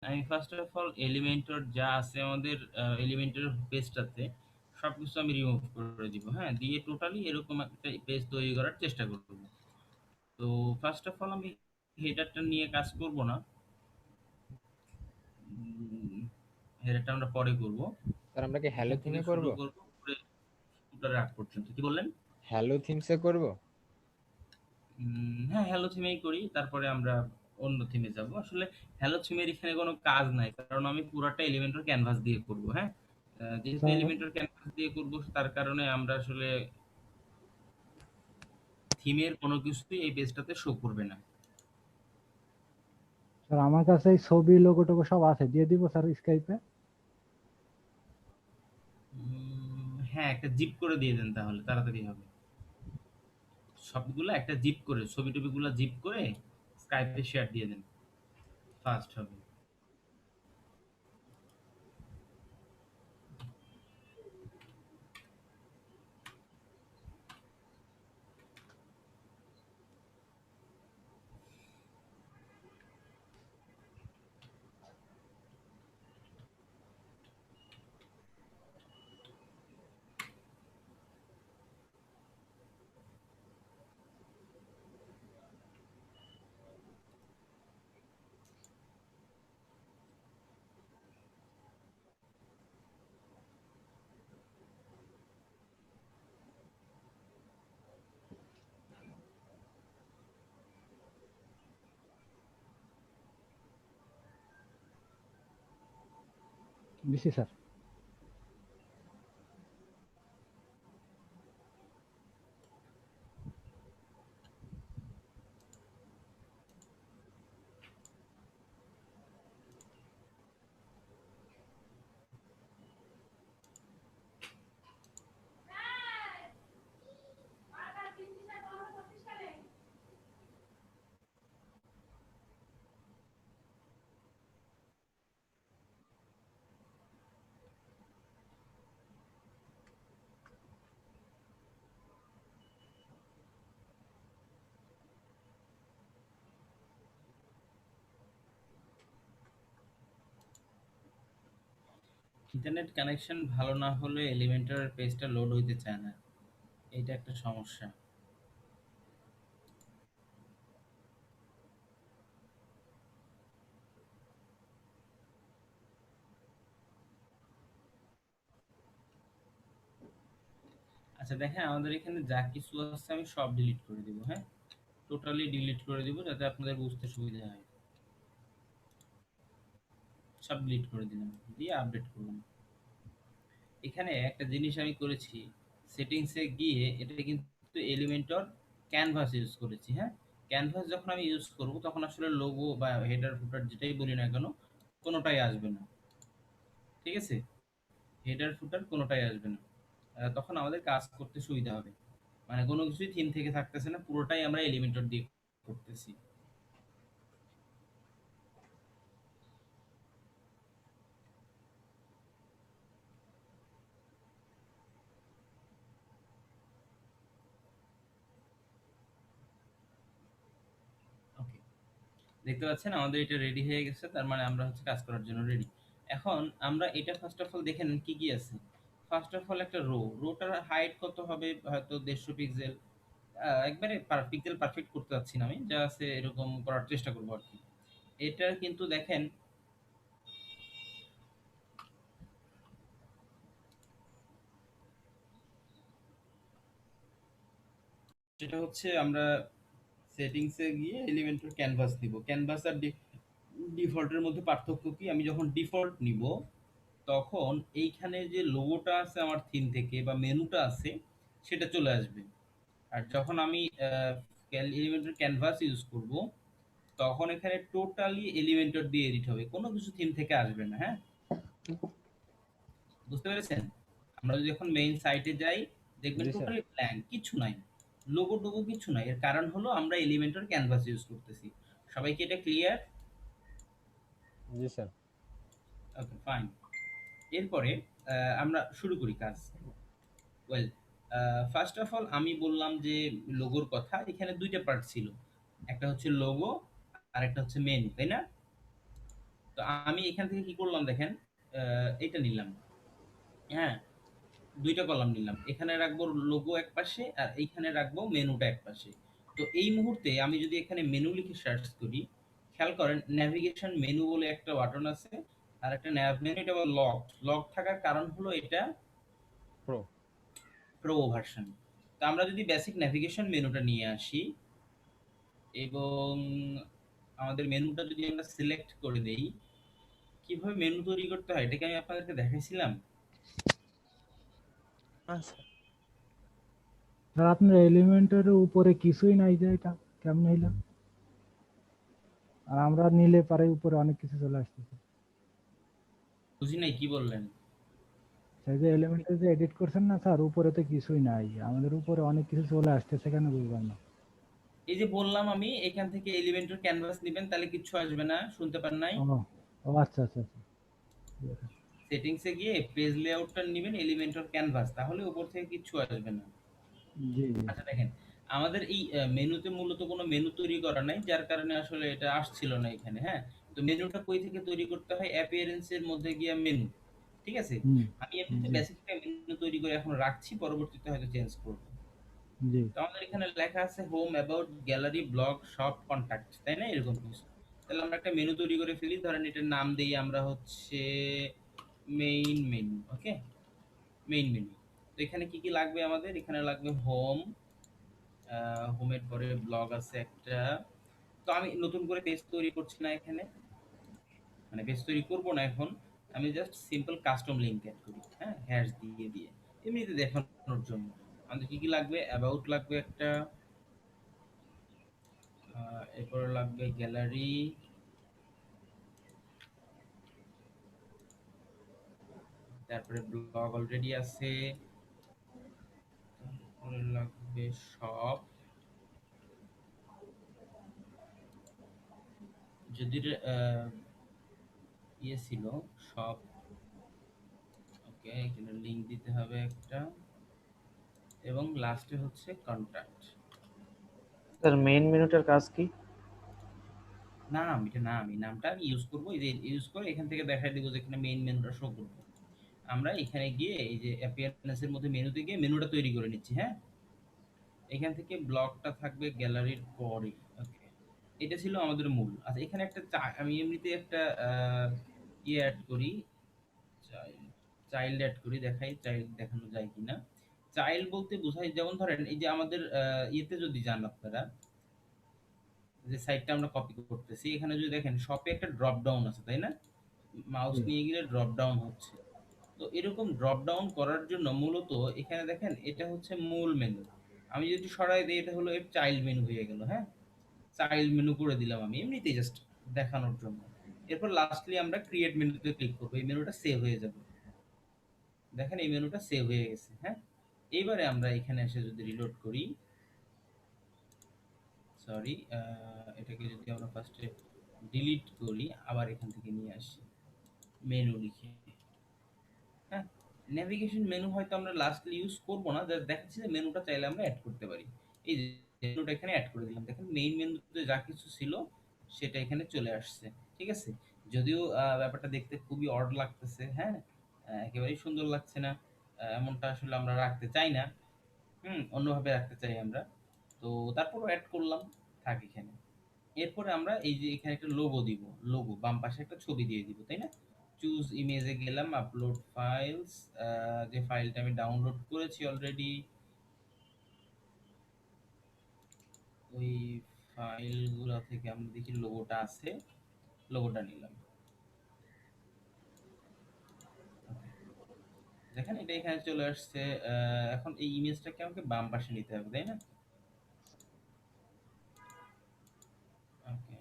আমি first of all Elementor যা আছে আমাদের এলিমেন্টের পেজটাতে সবকিছু আমি রিমুভ করে দিব, হ্যাঁ, দিয়ে টোটালি এরকম একটা পেজ তৈরি করার চেষ্টা করব। তো ফার্স্ট অফ অল আমি হেডারটা নিয়ে কাজ করব না, হেডারটা আমরা পরে করব। স্যার আমরা কি হ্যালো এখান থেকে থিমে করব? শুরু করব পুরো ফুটারের আগ পর্যন্ত। কি বললেন? হ্যালো থিমসে করব? হ্যাঁ, হ্যালো থিমেই করি, তারপরে আমরা অন্য থিমে যাব। আসলে হ্যালো থিমের এখানে কোনো কাজ নাই, কারণ আমি পুরাটা এলিমেন্টর ক্যানভাস দিয়ে করব, হ্যাঁ। যেহেতু স্যার এলিমেন্টর ক্যানভাস দিয়ে করব, তার কারণে আমরা আসলে থিমের কোনো কিছুই এই পেজটাতে শো করবে না। স্যার আমার কাছে এই ছবি লোগো টোগো সব আছে, দিয়ে দিব স্যার স্কাইপে। হ্যাঁ, একটা জিপ করে দিয়ে দেন, তাহলে তাড়াতাড়ি হবে। সবগুলো একটা জিপ করে, ছবি টবিগুলো জিপ করে স্কাইপে শেয়ার দিয়ে দেন, ফাস্ট হবে। দিছি স্যার। ইন্টারনেট কানেকশন ভালো না হলে এলিমেন্টর পেজটা লোড হইতে চায় না, এটা একটা সমস্যা। আচ্ছা দেখেন, আমাদের এখানে যা কিছু আছে আমি সব ডিলিট করে দিব, হ্যাঁ, টোটালি ডিলিট করে দিব যাতে আপনাদের বুঝতে সুবিধা হয়। সব ডিলিট করে দিলাম, দিয়ে আপডেট করলাম। এখানে একটা জিনিস আমি করেছি, সেটিংসে গিয়ে এটা কিন্তু এলিমেন্টর ক্যানভাস ইউজ করেছি, হ্যাঁ। ক্যানভাস যখন আমি ইউজ করব তখন আসলে লোগো বা হেডার ফুটার যেটাই বলি না কেন, কোনোটাই আসবে না, ঠিক আছে। হেডার ফুটার কোনোটাই আসবে না। তখন আমাদের কাজ করতে সুবিধা হবে, মানে কোনো কিছুই থিম থেকে থাকতেছে না, পুরোটাই আমরা এলিমেন্টর দিয়ে করতেছি। ওকে, দেখতে পাচ্ছেন আমাদের এটা রেডি হয়ে গেছে, তার মানে আমরা হচ্ছে কাজ করার জন্য রেডি। এখন আমরা এটা ফার্স্ট অফ অল দেখে নেন কি কি আছে। ফার্স্ট অফ অল একটা রোটার হাইট কত হবে, হয়তো 150 পিক্সেল। একবারে পিক্সেল পারফেক্ট করতে যাচ্ছি না আমি, যা আছে এরকম করার চেষ্টা করবো আর কি। এটা কিন্তু দেখেন, সেটা হচ্ছে আমরা সেটিংসে গিয়ে এলিমেন্টর ক্যানভাস দিব। ক্যানভাস আর ডিফল্টের মধ্যে পার্থক্য কি, আমি যখন ডিফল্ট নিব তখন এইখানে যে লোগোটা আছে আমার থিম থেকে বা মেনুটা আছে সেটা চলে আসবে। আর যখন আমি এলিমেন্টর ক্যানভাস ইউজ করব তখন এখানে টোটালি এলিমেন্টর দিয়ে এডিট হবে, কোনো কিছু থিম থেকে আসবে না, হ্যাঁ। বুঝতে পেরেছেন? আমরা যদি এখন মেইন সাইটে যাই, দেখবেন জি স্যার। টোটালি ব্ল্যাঙ্ক, কিছু নাই, লোগো টোগো কিছু নাই। এর কারণ হলো আমরা এলিমেন্টর ক্যানভাস ইউজ করতেছি। সবাইকে এটা ক্লিয়ার? জি স্যার। ওকে, ফাইন। এরপরে আমরা শুরু করি কাজ। ওয়েল, ফার্স্ট অফ অল আমি বললাম যে লোগোর কথা, এখানে দুইটা পার্ট ছিল, একটা হচ্ছে লোগো আর একটা হচ্ছে মেনু, তাই না? তো আমি এখান থেকে কি করলাম দেখেন, এইটা নিলাম, হ্যাঁ, ২ টা কলাম নিলাম। এখানে রাখবো লোগো একপাশে আর এইখানে রাখবো মেনুটা একপাশে। তো এই মুহূর্তে আমি যদি এখানে মেনু লিখে সার্চ করি, খেয়াল করেন নেভিগেশন মেনু বলে একটা বাটন আছে আর একটা ন্যাভ মেনু, এটা আবার লকড। লক থাকার কারণ হলো এটা প্রো। Pro version. তো আমরা যদি বেসিক নেভিগেশন মেনুটা নিয়ে আসি এবং আমাদের মেনুটা যদি আমরা সিলেক্ট করে দেই, কিভাবে মেনু তৈরি করতে হয় এটা কি আমি আপনাদেরকে দেখাইছিলাম? আচ্ছা, স্যার আপনার এলিমেন্টের উপরে কিছুই নাই, যে এটা কেমনে হইলো? আর আমরা নিলে পারে উপরে অনেক কিছু চলে আসতেছে। বুঝি নাই কি বললেন? সেই যে এলিমেন্টে যে এডিট করছেন না স্যার, উপরে তো কিছুই নাই, আমাদের উপরে অনেক কিছু চলে আসতেছে, কেন বুঝলাম না। এই যে বললাম আমি এখান থেকে এলিমেন্টর ক্যানভাস নিবেন তাহলে কিচ্ছু আসবে না, শুনতে পান নাই? ও ও আচ্ছা আচ্ছা আচ্ছা, ঠিক আছে। সেটিংসে গিয়ে পেজ লেআউটটা নিবেন এলিমেন্টর ক্যানভাস, তাহলে উপর থেকে কিচ্ছু আসবে না। জি জি। আচ্ছা দেখেন, আমাদের এই মেনুতে মূলত কোনো মেনু তৈরি করা নাই, যার কারণে আসলে এটা আসছিল না এখানে, হ্যাঁ? তো মেনুটা কই থেকে তৈরি করতে হয়? অ্যাপিয়ারেন্স এর মধ্যে গিয়ে মেনু। ঠিক আছে? হুম। আমি এমনিতে জি বেসিক একটা মেনু তৈরি করে এখন রাখছি, পরবর্তীতে হয়তো চেঞ্জ করব। জি তো আমাদের এখানে লেখা আছে home, about, gallery, blog, shop, contact, তাই না? এরকম কিছু। তাহলে আমরা একটা মেনু তৈরি করে ফেলি, ধরেন এটার নাম দেই আমরা হচ্ছে মেইন মেনু। ওকে, মেইন মেনু। তো এখানে কি কি লাগবে আমাদের? এখানে লাগবে হোম, হোমের পরে ব্লগ আছে একটা। তো আমি নতুন করে পেজ তৈরি করছি না এখানে, মানে পেজ তৈরি করব না এখন। আমি just simple custom link add করি, হ্যাঁ, হ্যাশ দিয়ে দিয়ে এমনিতে দেখানোর জন্য। আমাদের কি কি লাগবে? অ্যাবাউট লাগবে একটা, এরপরে লাগবে গ্যালারি, তারপরে ব্লগ অলরেডি আছে, তারপরে লাগবে শপ, যদি ইয়ে ছিল শপ। ওকে, এখানে লিংক দিতে হবে একটা, এবং লাস্টে হচ্ছে কন্টাক্ট। স্যার মেইন মেনুটার কাজ কি? নাম, এটা নাম, এই নামটা আমি ইউজ করবো, এই যে ইউজ করে এখান থেকে দেখাই দিব যে এখানে মেইন মেনুটা শো করবে। আমরা এখানে গিয়ে এই যে অ্যাপিয়ারেন্স এর মধ্যে মেনুতে গিয়ে মেনুটা তৈরি করে নিচ্ছি, হ্যাঁ। এখান থেকে ব্লকটা থাকবে গ্যালারির পরে। ওকে, এটা ছিল আমাদের মূল। আচ্ছা এখানে একটা আমি এমনিতে একটা ইয়ে অ্যাড করি, চাইল্ড, চাইল্ড অ্যাড করি, দেখাই চাইল্ড দেখানো যায় কিনা। চাইল্ড বলতে বোঝায়, যেমন ধরেন এই যে আমাদের ইয়েতে যদি যান আপনারা, যে সাইটটা আমরা কপি করতেছি, এখানে যদি দেখেন শপে একটা ড্রপ ডাউন আছে, তাই না? মাউস জি নিয়ে গেলে ড্রপ ডাউন হচ্ছে। তো এরকম ড্রপ ডাউন করার জন্য মূলত এখানে দেখেন এটা হচ্ছে মূল মেনু। আমি যদি সরাই দিই এটা হলো এর চাইল্ড মেনু হয়ে গেল, হ্যাঁ। চাইল্ড মেনু করে দিলাম আমি এমনিতেই জাস্ট দেখানোর জন্য। এরপর লাস্টলি আমরা ক্রিয়েট মেনুতে ক্লিক করবো, এই মেনুটা সেভ হয়ে যাবে। দেখেন এই মেনুটা সেভ হয়ে গেছে, হ্যাঁ। এইবারে আমরা এখানে এসে যদি রিলোড করি, সরি, এটাকে যদি আমরা ফার্স্টে ডিলিট করি, আবার এখান থেকে নিয়ে আসি মেনু লিখে, হ্যাঁ। নেভিগেশন মেনু হয়তো আমরা লাস্টলি ইউজ করব না, জাস্ট দেখাচ্ছি যে মেনুটা চাইলে আমরা অ্যাড করতে পারি। এই যে মেনুটা এখানে অ্যাড করে দিলাম, দেখেন মেইন মেনুতে যা কিছু ছিল সেটা এখানে চলে আসছে। ঠিক আছে? যদিও ব্যাপারটা দেখতে খুবই অড লাগতেছে, হ্যাঁ, একেবারেই সুন্দর লাগছে না। এমনটা আসলে আমরা রাখতে চাই না, অন্যভাবে রাখতে চাই আমরা। তো তারপরও অ্যাড করলাম, থাক এখানে। এরপরে আমরা এই যে এখানে একটা লোগো দিব, লোগো বাম পাশে একটা ছবি দিয়ে দিব, তাই না? চুজ ইমেজে গেলাম, আপলোড ফাইলস, যে ফাইলটা আমি ডাউনলোড করেছি অলরেডি, ওই ফাইলগুলো থেকে আমরা দেখি লোগোটা আছে, লোগোটা নিলাম। ওকে, দেখেন এটা এখানে চলে আসছে। এখন এই ইমেজটাকে আমাকে বাম পাশে নিতে হবে, তাই না? ওকে,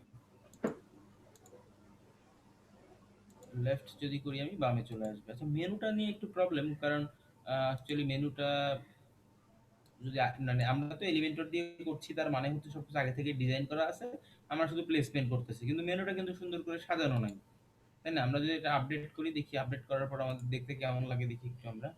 লেফট যদি করি আমি বামে চলে আসবে। আচ্ছা মেনুটা নিয়ে একটু প্রবলেম, কারণ অ্যাকচুয়ালি মেনুটা যদি মানে আমরা তো এলিমেন্টর দিয়ে করছি, তার মানে হচ্ছে সবকিছু আগে থেকে ডিজাইন করা আছে, আমরা শুধু প্লেসমেন্ট করতেছি, কিন্তু মেনুটা কিন্তু সুন্দর করে সাজানো নাই, তাই না? আমরা যদি এটা আপডেট করি, দেখি আপডেট করার পর আমাদের দেখতে কেমন লাগে, দেখি একটু আমরা।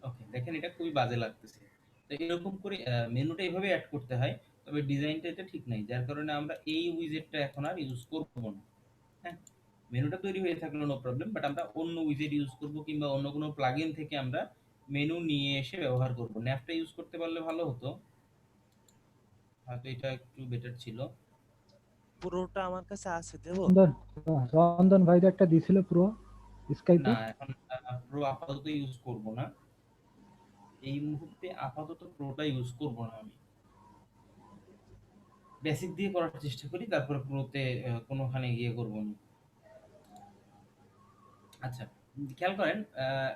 ওকে, দেখেন এটা খুবই বাজে লাগতেছে। তো এরকম করে মেনুটা এভাবে অ্যাড করতে হয়। তবে ডিজাইনটা এটা ঠিক নাই, যার কারণে আমরা এই উইজেটটা এখন আর ইউজ করব না। হ্যাঁ, মেনুটা তৈরি হয়ে থাকলো নো প্রবলেম, বাট আমরা অন্য উইজেট ইউজ করব কিংবা অন্য কোনো প্লাগইন থেকে আমরা মেনু নিয়ে এসে ব্যবহার করব। ন্যাপটা ইউজ করতে পারলে ভালো হতো, হয়তো এটা একটু বেটার ছিল। পুরোটা আমার কাছে আছে, দেব? রঞ্জন, রঞ্জন ভাই তো একটা দিছিল পুরো স্কাইপে। না, এখন প্রো আপাতত ইউজ করব না, এই মুহূর্তে আপাতত প্রোটা ইউজ করব না। আমি বেসিক দিয়ে করার চেষ্টা করি, তারপরে প্রোতে কোনোখানে গিয়ে করব না। আচ্ছা, খেয়াল করেন,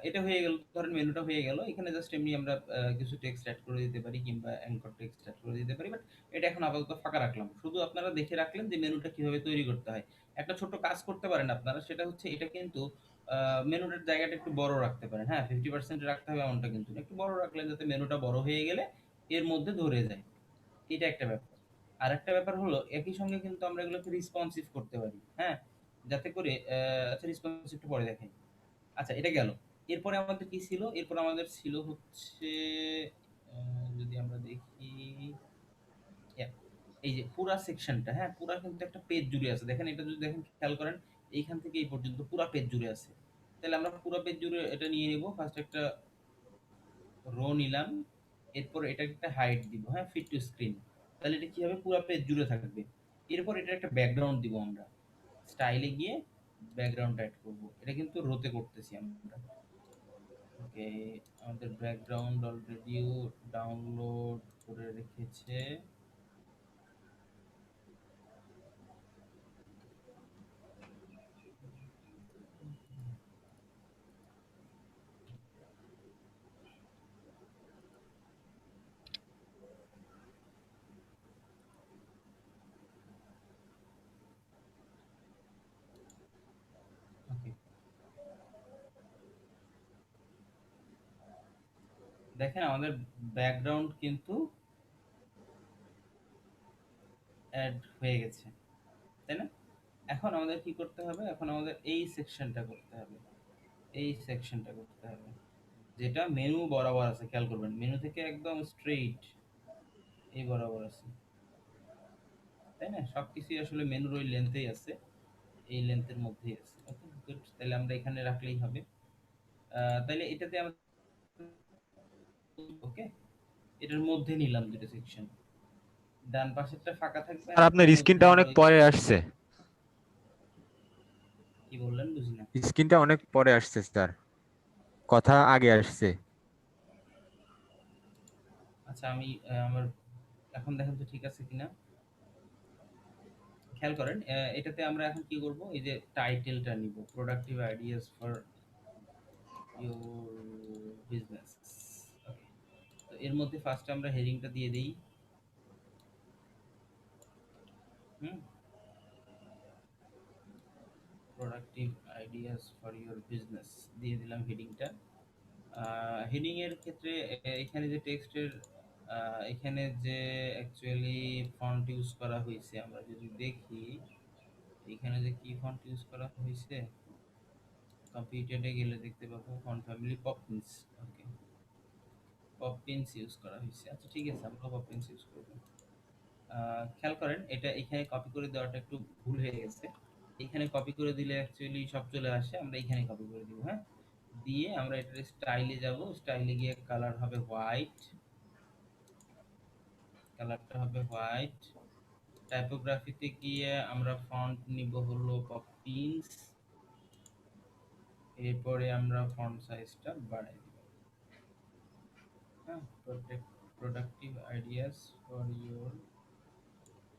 এটা হয়ে গেল, ধরেন মেনুটা হয়ে গেল। এখানে জাস্ট এমনি আমরা কিছু টেক্সট অ্যাড করে দিতে পারি কিংবা অ্যাঙ্কর টেক্সট অ্যাড করে দিতে পারি, বাট এটা এখন আপাতত ফাঁকা রাখলাম। শুধু আপনারা দেখে রাখলেন যে মেনুটা কিভাবে তৈরি করতে হয়। একটা ছোট্ট কাজ করতে পারেন আপনারা, সেটা হচ্ছে এটা কিন্তু মেনুটার জায়গাটা একটু বড় রাখতে পারেন। হ্যাঁ, 50% রাখতে হবে এমনটা কিন্তু না, একটু বড় রাখলেন যাতে মেনুটা বড় হয়ে গেলে এর মধ্যে ধরে যায়। এটা একটা ব্যাপার। আর একটা ব্যাপার হলো, একই সঙ্গে কিন্তু আমরা এগুলোকে রেসপন্সিভ করতে পারি। হ্যাঁ, যাতে করে আচ্ছা, রেসপন্সিভটা পরে দেখাই। আচ্ছা, এটা গেল। এরপরে আমাদের কি ছিল? এরপর আমাদের ছিল হচ্ছে, যদি আমরা দেখি, yeah, এই যে পুরা সেকশনটা, হ্যাঁ, পুরা কিন্তু একটা পেজ জুড়ে আছে। দেখেন, এটা যদি দেখেন, খেয়াল করেন, এইখান থেকে এই পর্যন্ত পুরা পেজ জুড়ে আছে। তাহলে আমরা পুরা পেজ জুড়ে এটা নিয়ে নিব। ফার্স্ট একটা রো নিলাম, এরপর এটা একটা হাইট দিব, হ্যাঁ, ফিট টু স্ক্রিন। তাহলে এটা কি হবে? পুরা পেজ জুড়ে থাকবে। এরপর এটা একটা ব্যাকগ্রাউন্ড দিব আমরা, স্টাইলে গিয়ে ব্যাকগ্রাউন্ড অ্যাড করব। এটা কিন্তু রোতে করতেছি আমরা। ওকে, আমাদের ব্যাকগ্রাউন্ড অলরেডিও ডাউনলোড করে রেখেছে। ওকে, দেখেন আমাদের ব্যাকগ্রাউন্ড কিন্তু অ্যাড হয়ে গেছে, তাই না? এখন আমাদের কি করতে হবে? এখন আমাদের এই সেকশনটা করতে হবে, এই সেকশনটা করতে হবে, যেটা মেনু বরাবর আছে। খেয়াল করবেন, মেনু থেকে একদম স্ট্রেইট এই বরাবর আছে, তাই না? সবকিছুই আসলে মেনুর ওই লেন্থেই আছে, এই লেন্থের মধ্যেই আছে। ওকে, গুড। তাহলে আমরা এখানে রাখলেই হবে। তাহলে এটাতে আমরা, ওকে, এটার মধ্যে নিলাম দুটো সেকশন। ডান পাশেরটা ফাঁকা থাকবে, আর আর আপনার এটার মধ্যে স্ক্রিনটা আমরা অনেক ওই, পরে আসছে। কি বললেন বুঝি না। স্ক্রিনটা অনেক পরে আসছে স্যার, কথা আগে আসছে। আচ্ছা, আমি আমার, এখন দেখেন তো ঠিক আছে কিনা। খেয়াল করেন, এটাতে আমরা এখন কি করব? এই যে টাইটেলটা নিব, productive ideas for your business. Okay, তো এর মধ্যে ফার্স্ট আমরা হেডিংটা দিয়ে দেই। Hmm, productive ideas for your business দিয়ে দিলাম হেডিংটা। হেডিং এর ক্ষেত্রে এখানে যে টেক্সটের, এখানে যে অ্যাকচুয়ালি ফন্ট ইউজ করা হয়েছে, আমরা যদি দেখি এখানে যে কি ফন্ট ইউজ করা হয়েছে, কম্পিউটারে গেলে দেখতে পাবো ফন্ট ফ্যামিলি পপিন্স। ওকে, পপিন্স ইউজ করা হয়েছে। আচ্ছা, ঠিক আছে, আমরা পপিন্স ইউজ করব। খেয়াল করেন, এটা এখানে কপি করে দেওয়াটা একটু ভুল হয়ে গেছে। এখানে কপি করে দিলে অ্যাকচুয়ালি সব চলে আসে, আমরা এখানে কপি করে দিব। হ্যাঁ, দিয়ে আমরা এটার স্টাইলে যাব, স্টাইলে গিয়ে কালার হবে হোয়াইট, কালারটা হবে হোয়াইট। টাইপোগ্রাফিতে গিয়ে আমরা ফন্ট নিব হলো পপিন্স, এরপরে আমরা ফন্ট সাইজটা বাড়াই দিব। হ্যাঁ, প্রোডাক্টিভ আইডিয়াস ফর ইউর।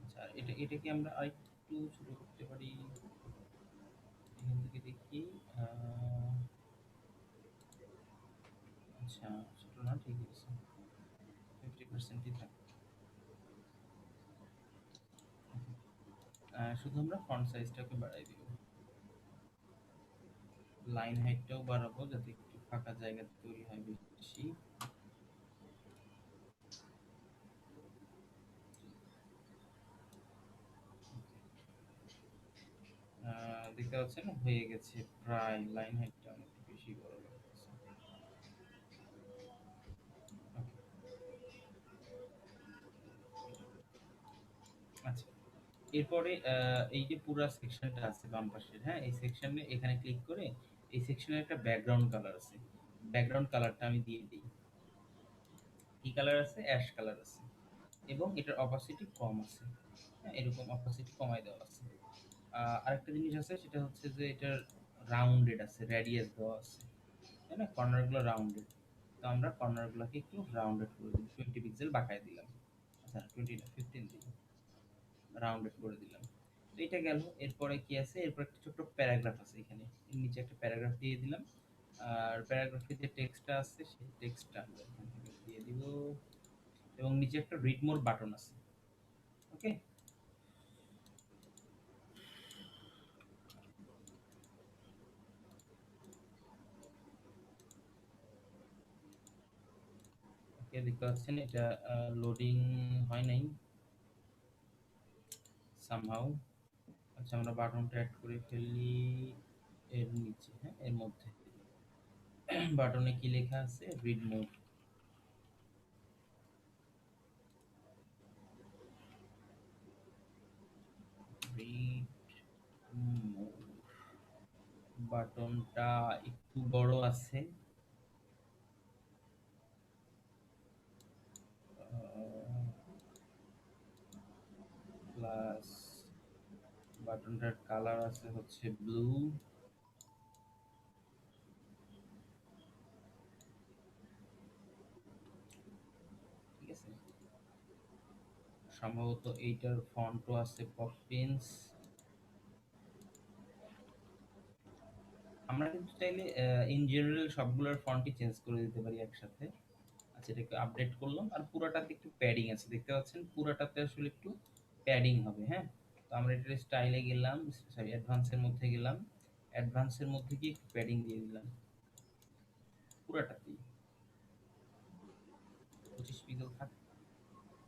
আচ্ছা, এটা কি আমরা আরেকটু ছোট করতে পারি? এখান থেকে দেখি, আচ্ছা, ছোট না, ঠিক আছে, 50%ই থাক। শুধু আমরা ফন্ট সাইজটাকে বাড়াই দিব, লাইন হাইটটাও বাড়াবো যাতে একটু ফাঁকা জায়গা তৈরি হয় বেশি। দেখতে পাচ্ছেন হয়ে গেছে, প্রায় লাইন হাইটটা অনেক বেশি বড় লাগতেছে। Okay, এরপরে এই যে পুরো সেকশনটা আছে বাম পাশের, হ্যাঁ, এই সেকশনে এখানে ক্লিক করে এই সেকশনের একটা ব্যাকগ্রাউন্ড কালার আছে, ব্যাকগ্রাউন্ড কালারটা আমি দিয়ে দিই। কি কালার আছে? অ্যাশ কালার আছে, এবং এটার অপাসিটি কম আছে। হ্যাঁ, এরকম অপাসিটি কমাই দেওয়া আছে। আরেকটা জিনিস আছে, সেটা হচ্ছে যে এটার রাউন্ডেড আছে, রেডিয়াস দেওয়া আছে, তাই না? কর্নারগুলো রাউন্ডেড। তো আমরা কর্নারগুলোকে একটু রাউন্ডেড করে দিই, 20 পিক্সেল বাঁকায় দিলাম। আচ্ছা, 20 না, 15 দিই, রাউন্ডেড করে দিলাম। তো এটা গেল। এরপরে কি আছে? এরপর একটা ছোট্ট প্যারাগ্রাফ আছে এখানে, এর নিচে একটা প্যারাগ্রাফ দিয়ে দিলাম। আর প্যারাগ্রাফে যে টেক্সটটা আছে সেই টেক্সটটা আমরা এখান থেকে দিয়ে দিব, এবং নিচে একটা রিড মোর বাটন আছে। ওকে, ওকে, দেখতে পাচ্ছেন এটা লোডিং হয় নাই সামহাউ। আচ্ছা, আমরা বাটনটা অ্যাড করে ফেলি এর নিচে, হ্যাঁ, এর মধ্যে। বাটনে কি লেখা আছে? Read more. রিড মোর বাটনটা একটু বড় আছে, প্লাস বাটনটার কালার আছে হচ্ছে ব্লু। ঠিক আছে, সম্ভবত এইটার ফন্টও আছে পপিন্স। আমরা কিন্তু চাইলে ইন জেনারেল সবগুলোর ফন্টই চেঞ্জ করে দিতে পারি একসাথে। আচ্ছা, এটাকে আপডেট করলাম। আর পুরাটাতে একটু প্যাডিং আছে, দেখতে পাচ্ছেন পুরাটাতে আসলে একটু প্যাডিং হবে। হ্যাঁ, তো আমরা এটার স্টাইলে গেলাম, সরি অ্যাডভান্সের মধ্যে গেলাম, অ্যাডভান্সের মধ্যে গিয়ে একটু প্যাডিং দিয়ে দিলাম পুরাটাতেই। 25 পিক্সেল থাক,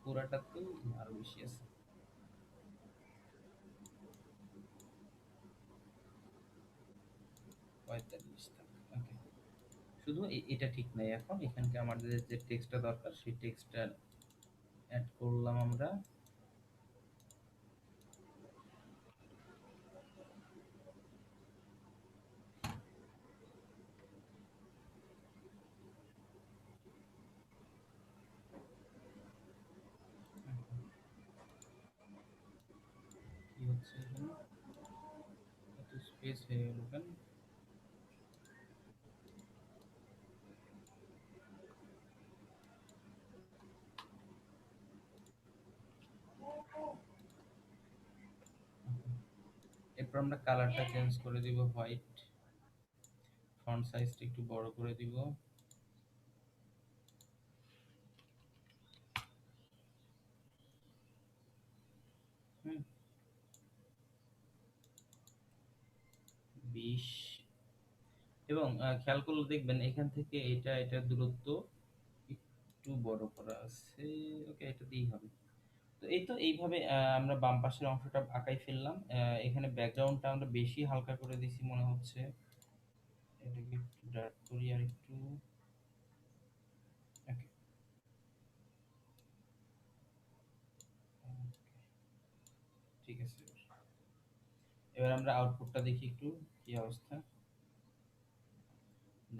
পুরাটাতেই আরো বেশি আছে। পঁয়তাল্লিশ থাক, ওকে। শুধু এটা ঠিক নাই, এখন এখানকে আমাদের যে টেক্সটটা দরকার সেই টেক্সটটা অ্যাড করলাম আমরা। কি হচ্ছে এখানে? এত স্পেস হয়ে গেল কেন? এরপর আমরা কালারটা চেঞ্জ করে দিব হোয়াইট, ফন্ট সাইজটা একটু বড় করে দিব। হুম, 20। এবং খেয়াল করলে দেখবেন এখান থেকে এটা দূরত্ব একটু বড় করা আছে। ওকে, এটা দিয়েই হবে। তো এই তো এইভাবে আমরা বাম পাশের অংশটা আঁকাই ফেললাম। এখানে ব্যাকগ্রাউন্ডটা আমরা বেশি হালকা করে দিছি মনে হচ্ছে, এটাকে একটু ডার্ক করি আর একটু। ওকে, ঠিক আছে। এবার আমরা আউটপুটটা দেখি একটু কি অবস্থা।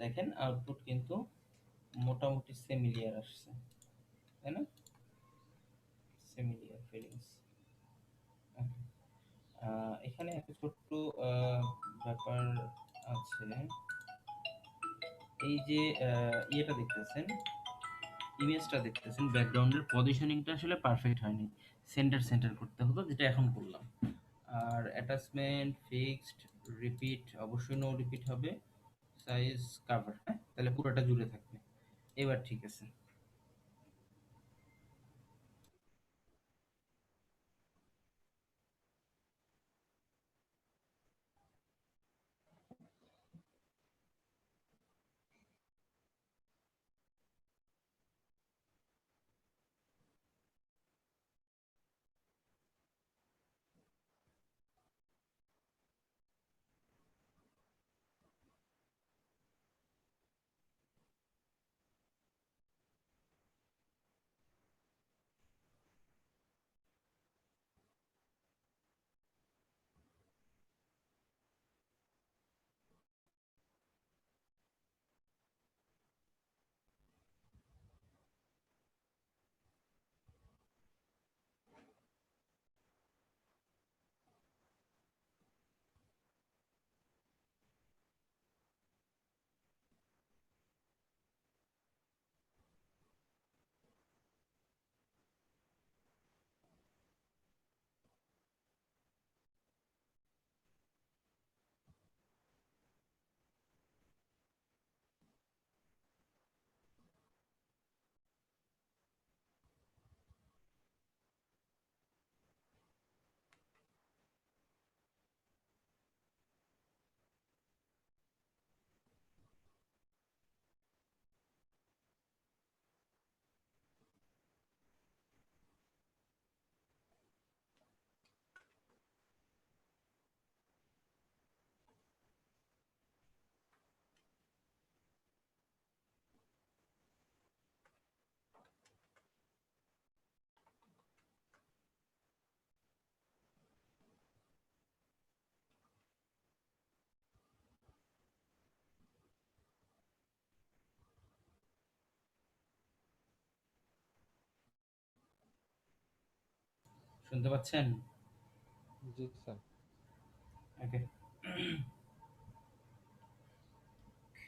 দেখেন আউটপুট কিন্তু মোটামুটি সিমিলিয়ার আসছে, তাই না? Similar feelings. এখানে একটা ছোট্ট ব্যাপার আছে। এই যে ইয়েটা দেখতেছেন, ইমেজটা দেখতেছেন, ব্যাকগ্রাউন্ডের পজিশনিংটা আসলে পারফেক্ট হয়নি, সেন্টার সেন্টার করতে হতো, যেটা এখন করলাম। আর অ্যাটাচমেন্ট ফিক্সড, রিপিট অবশ্যই নো রিপিট হবে, সাইজ কাভার, হ্যাঁ, তাহলে পুরোটা জুড়ে থাকবে। এবার ঠিক আছে। শুনতে পাচ্ছেন? জি স্যার। ওকে,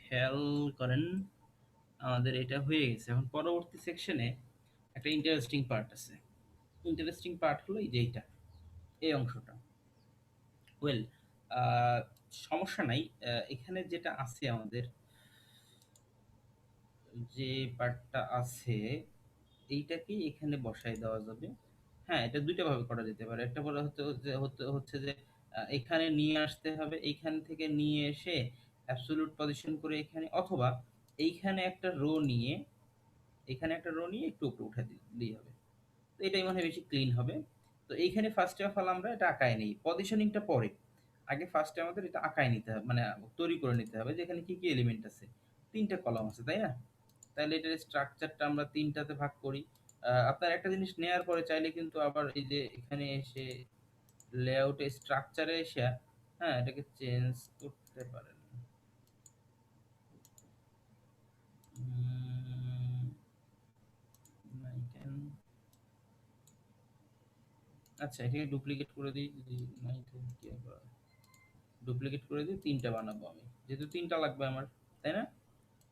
খেয়াল করেন আমাদের এটা হয়ে গেছে। এখন পরবর্তী সেকশনে একটা ইন্টারেস্টিং পার্ট আছে। ইন্টারেস্টিং পার্ট হলো এই যে এইটা, এই অংশটা। ওয়েল, সমস্যা নাই। এখানে যেটা আছে আমাদের, যে পার্টটা আছে এইটাকেই এখানে বসায় দেওয়া যাবে। হ্যাঁ, এটা দুইটা ভাবে করা যেতে পারে। একটা বলা হচ্ছে যে এখানে নিয়ে আসতে হবে, এইখান থেকে নিয়ে এসে অ্যাবসলিউট পজিশন করে এখানে, অথবা এইখানে একটা রো নিয়ে, এখানে একটা রো নিয়ে একটু উপরে উঠে দিলেই হবে। তো এটাই মনে হয় বেশি ক্লিন হবে। তো এইখানে ফার্স্ট অফ অল আমরা এটা আঁকায় নিই, পজিশনিংটা পরে। আগে ফার্স্টে আমাদের এটা আঁকায় নিতে হবে, মানে তৈরি করে নিতে হবে যে এখানে কি কি এলিমেন্ট আছে। তিনটা কলাম আছে, তাই না? তাহলে এটার স্ট্রাকচারটা আমরা তিনটাতে ভাগ করি। আপনার একটা জিনিস নেয়ার পরে চাইলে কিন্তু আবার এই যে এখানে এসে লেআউটে স্ট্রাকচারে এসে, হ্যাঁ, এটাকে চেঞ্জ করতে পারেন। উম, I can- আচ্ছা, এটাকে ডুপ্লিকেট করে দিই। ডুপ্লিকেট করে দিই, তিনটা বানাবো আমি, যেহেতু তিনটা লাগবে আমার, তাই না?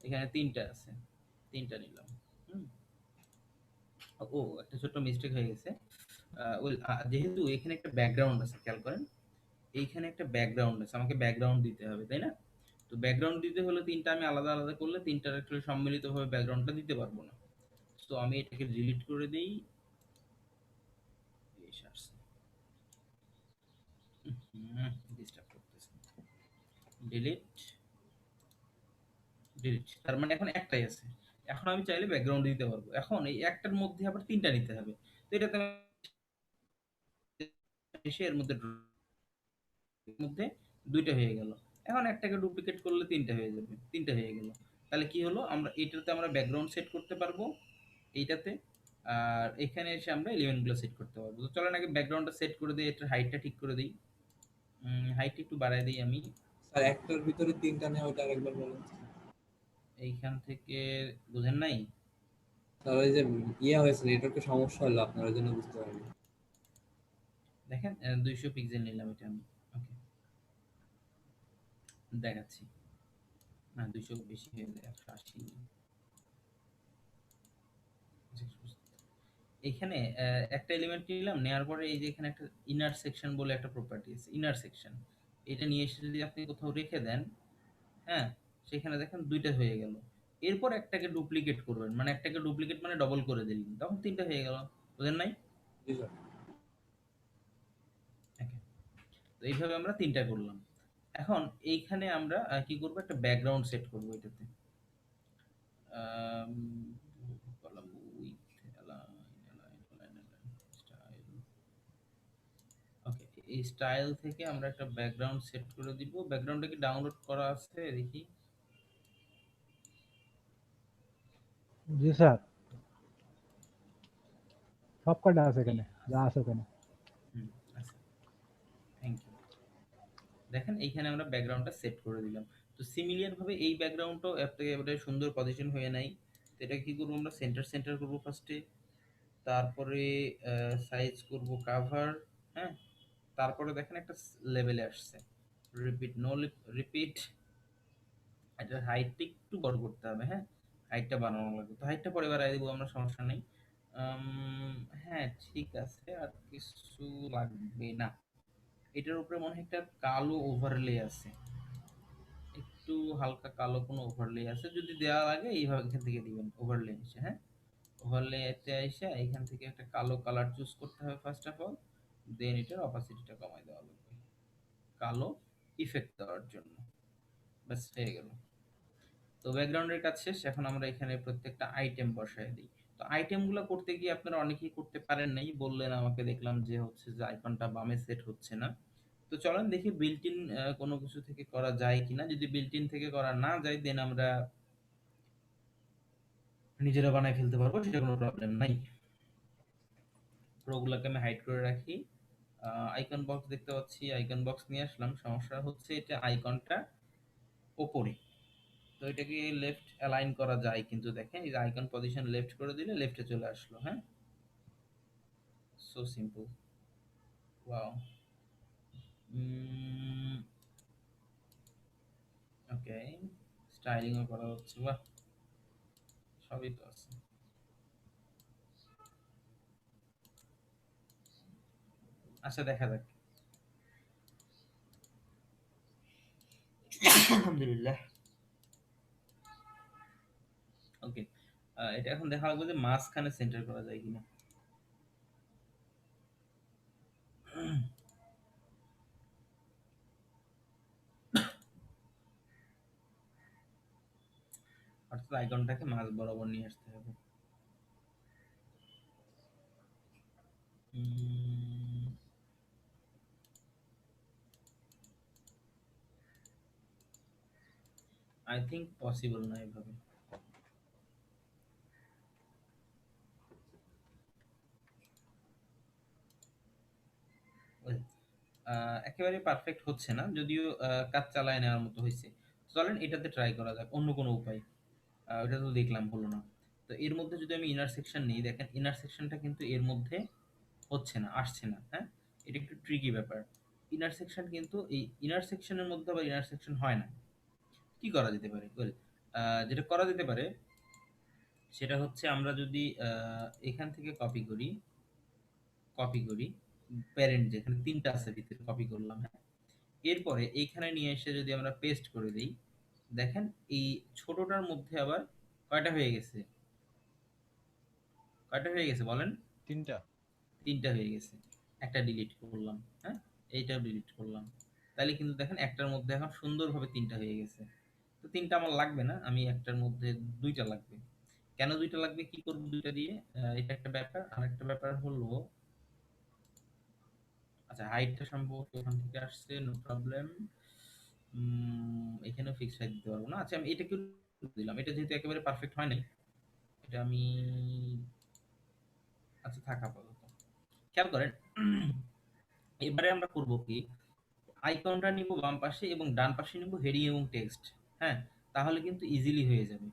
এখানে তিনটা আছে, তিনটা নিলাম। হুম। ও, একটা ছোট্ট মিস্টেক হয়ে গেছে। যেহেতু এখানে একটা ব্যাকগ্রাউন্ড আছে, খেয়াল করেন, এইখানে একটা ব্যাকগ্রাউন্ড আছে, আমাকে ব্যাকগ্রাউন্ড দিতে হবে, তাই না? তো ব্যাকগ্রাউন্ড দিতে হলে তিনটা আমি আলাদা আলাদা করলে তিনটার একটা সম্মিলিতভাবে ব্যাকগ্রাউন্ডটা দিতে পারবো না। তো আমি এটাকে ডিলিট করে দিই। ডিস্টার্ব করতেছে। Delete, delete. তার মানে এখন একটাই আছে। এখন আমি চাইলে ব্যাকগ্রাউন্ড দিতে পারবো। এখন এই একটার মধ্যে আবার তিনটা নিতে হবে। তো এটাতে এসে এর মধ্যে দুইটা হয়ে গেল। এখন একটাকে ডুপ্লিকেট করলে তিনটা হয়ে যাবে, তিনটা হয়ে গেল। তাহলে কি হলো, আমরা এইটাতে আমরা ব্যাকগ্রাউন্ড সেট করতে পারবো এইটাতে, আর এখানে এসে আমরা এলিমেন্টগুলো সেট করতে পারবো। তো চলেন আগে ব্যাকগ্রাউন্ডটা সেট করে দিই, এটার হাইটটা ঠিক করে দিই। হাইট একটু বাড়ায় দিই আমি। স্যার একটার ভিতরে তিনটা নেই, ওটা আরেকবার বলুন। এইখান থেকে, বুঝেন নাই? স্যার ওই যে হয়েছে, নেটওয়ার্কের সমস্যা হলো আপনার, ওই জন্য বুঝতে পারিনি। দেখেন 200 পিক্সেল নিলাম এটা আমি। ওকে, দেখাচ্ছি। না, 200 বেশি হয়ে যায়, 180। এখানে একটা এলিমেন্ট নিলাম, নেওয়ার পরে এই যে এখানে একটা ইনার সেকশন বলে একটা প্রপার্টি আছে, ইনার সেকশন। এটা নিয়ে এসে যদি আপনি কোথাও রেখে দেন, হ্যাঁ, সেখানে দেখেন দুইটা হয়ে গেল। এরপর একটাকে ডুপ্লিকেট করবেন, মানে একটাকে ডুপ্লিকেট মানে ডবল করে দিলেন, তখন তিনটা হয়ে গেল। বুঝেন নাই? জি স্যার। Okay. তো এইভাবে আমরা তিনটা করলাম। এখন এইখানে আমরা কি করব, একটা ব্যাকগ্রাউন্ড সেট করব এটাতে। Column with style. ওকে, এই স্টাইল থেকে আমরা একটা ব্যাকগ্রাউন্ড সেট করে দিব। ব্যাকগ্রাউন্ডটা কি ডাউনলোড করা আছে দেখি? জি স্যার, সব কটা আছে এখানে, যা আছে ওখানে। হুম, আচ্ছা, থ্যাংক ইউ। দেখেন এইখানে আমরা ব্যাকগ্রাউন্ডটা সেট করে দিলাম। তো সিমিলার ভাবে এই ব্যাকগ্রাউন্ডটাও একেবারে সুন্দর পজিশন হয়ে নাই। তো এটা কি করবো, আমরা সেন্টার সেন্টার করব ফার্স্টে, তারপরে সাইজ করব কাভার, হ্যাঁ, তারপরে দেখেন একটা লেভেলে আসছে রিপিট, নো রিপিট। এটার হাইটটা একটু বড় করতে হবে, হ্যাঁ, হাইটটা বাড়ানো লাগবে। তো হাইটটা পরে বাড়াই দেবো আমরা, সমস্যা নেই। হ্যাঁ, ঠিক আছে, আর কিছু লাগবে না। এটার উপরে মনে হয় একটা কালো ওভারলে আছে, একটু হালকা কালো কোনো ওভারলে আছে। যদি দেওয়া লাগে এইভাবে এখান থেকে দিবেন, ওভারলে এসে, হ্যাঁ, ওভারলে এতে এসে এখান থেকে একটা কালো কালার চুজ করতে হবে ফার্স্ট অফ অল। দেন এটার অপাসিটিটা কমাই দেওয়া লাগবে কালো ইফেক্ট দেওয়ার জন্য। ব্যাস, হয়ে গেল। তো ব্যাকগ্রাউন্ডের কাজ শেষ। এখন আমরা এখানে প্রত্যেকটা আইটেম বসায় দিই। তো আইটেমগুলো করতে গিয়ে আপনারা অনেকেই করতে পারেন নাই, বললেন আমাকে, দেখলাম যে হচ্ছে যে আইকনটা বামে সেট হচ্ছে না। তো চলেন দেখি বিল্ট ইন কোনো কিছু থেকে করা যায় কিনা। যদি বিল্ট ইন থেকে করা না যায়, দেন আমরা নিজেরা বানায় ফেলতে পারবো, সেটা কোনো প্রবলেম নাই। প্রোগুলোকে আমি হাইড করে রাখি। আইকন বক্স দেখতে পাচ্ছি, আইকন বক্স নিয়ে আসলাম। সমস্যা হচ্ছে এটা আইকনটা ওপরে, তো এটাকে লেফট অ্যালাইন করা যায়, কিন্তু দেখেন এই যে আইকন পজিশন লেফট করে দিলে লেফটে চলে আসলো। হ্যাঁ, সো সিম্পল। ওয়াও। ওকে, স্টাইলিংও করা হচ্ছে, বাহ, সবই তো আছে। আচ্ছা, দেখা যাক। আলহামদুলিল্লাহ। ওকে, এটা এখন দেখা লাগবে যে মাঝখানে সেন্টার করা যায় কিনা। অর্থাৎ আইকনটাকে মাঝ বরাবর নিয়ে আসতে হবে। আই থিঙ্ক পসিবল না এভাবে। Well, একেবারে পারফেক্ট হচ্ছে না, যদিও কাজ চালায় নেওয়ার মতো হয়েছে। চলেন এটাতে ট্রাই করা যাক অন্য কোনো উপায়। ওটা তো দেখলাম হলো না। তো এর মধ্যে যদি আমি ইনার সেকশন নিই, দেখেন ইনার সেকশনটা কিন্তু এর মধ্যে হচ্ছে না, আসছে না। হ্যাঁ, এটা একটু ট্রিকি ব্যাপার। ইনার সেকশন কিন্তু এই ইনার সেকশনের মধ্যে আবার ইনার সেকশন হয় না। কি করা যেতে পারে? ওয়েল, যেটা করা যেতে পারে সেটা হচ্ছে আমরা যদি এখান থেকে কপি করি প্যারেন্ট যেখানে তিনটা আছে ভিতরে কপি করলাম, হ্যাঁ, এরপরে এইখানে নিয়ে এসে যদি আমরা পেস্ট করে দিই, দেখেন এই ছোটটার মধ্যে আবার কয়টা হয়ে গেছে? কয়টা হয়ে গেছে বলেন? তিনটা হয়ে গেছে। একটা ডিলিট করলাম, হ্যাঁ, এইটাও ডিলিট করলাম। তাহলে কিন্তু দেখেন একটার মধ্যে এখন সুন্দরভাবে তিনটা হয়ে গেছে। তো তিনটা আমার লাগবে না, আমি একটার মধ্যে দুইটা লাগবে। কেন দুইটা লাগবে, কি করবো দুইটা দিয়ে, এটা একটা ব্যাপার। আর একটা ব্যাপার হলো, আচ্ছা হাইটটা সম্ভবত ওখান থেকে আসছে, নো প্রবলেম। এখানেও ফিক্স হাইট দিতে পারবো না। আচ্ছা, আমি এটাকে দিলাম, এটা যেহেতু একেবারে পারফেক্ট হয় নাই, এটা আমি, আচ্ছা থাক আপাতত। খেয়াল করেন, এবারে আমরা করব কি, আইকনটা নিব বাম পাশে এবং ডান পাশে নিব হেডিং এবং টেক্সট। হ্যাঁ, তাহলে কিন্তু ইজিলি হয়ে যাবে।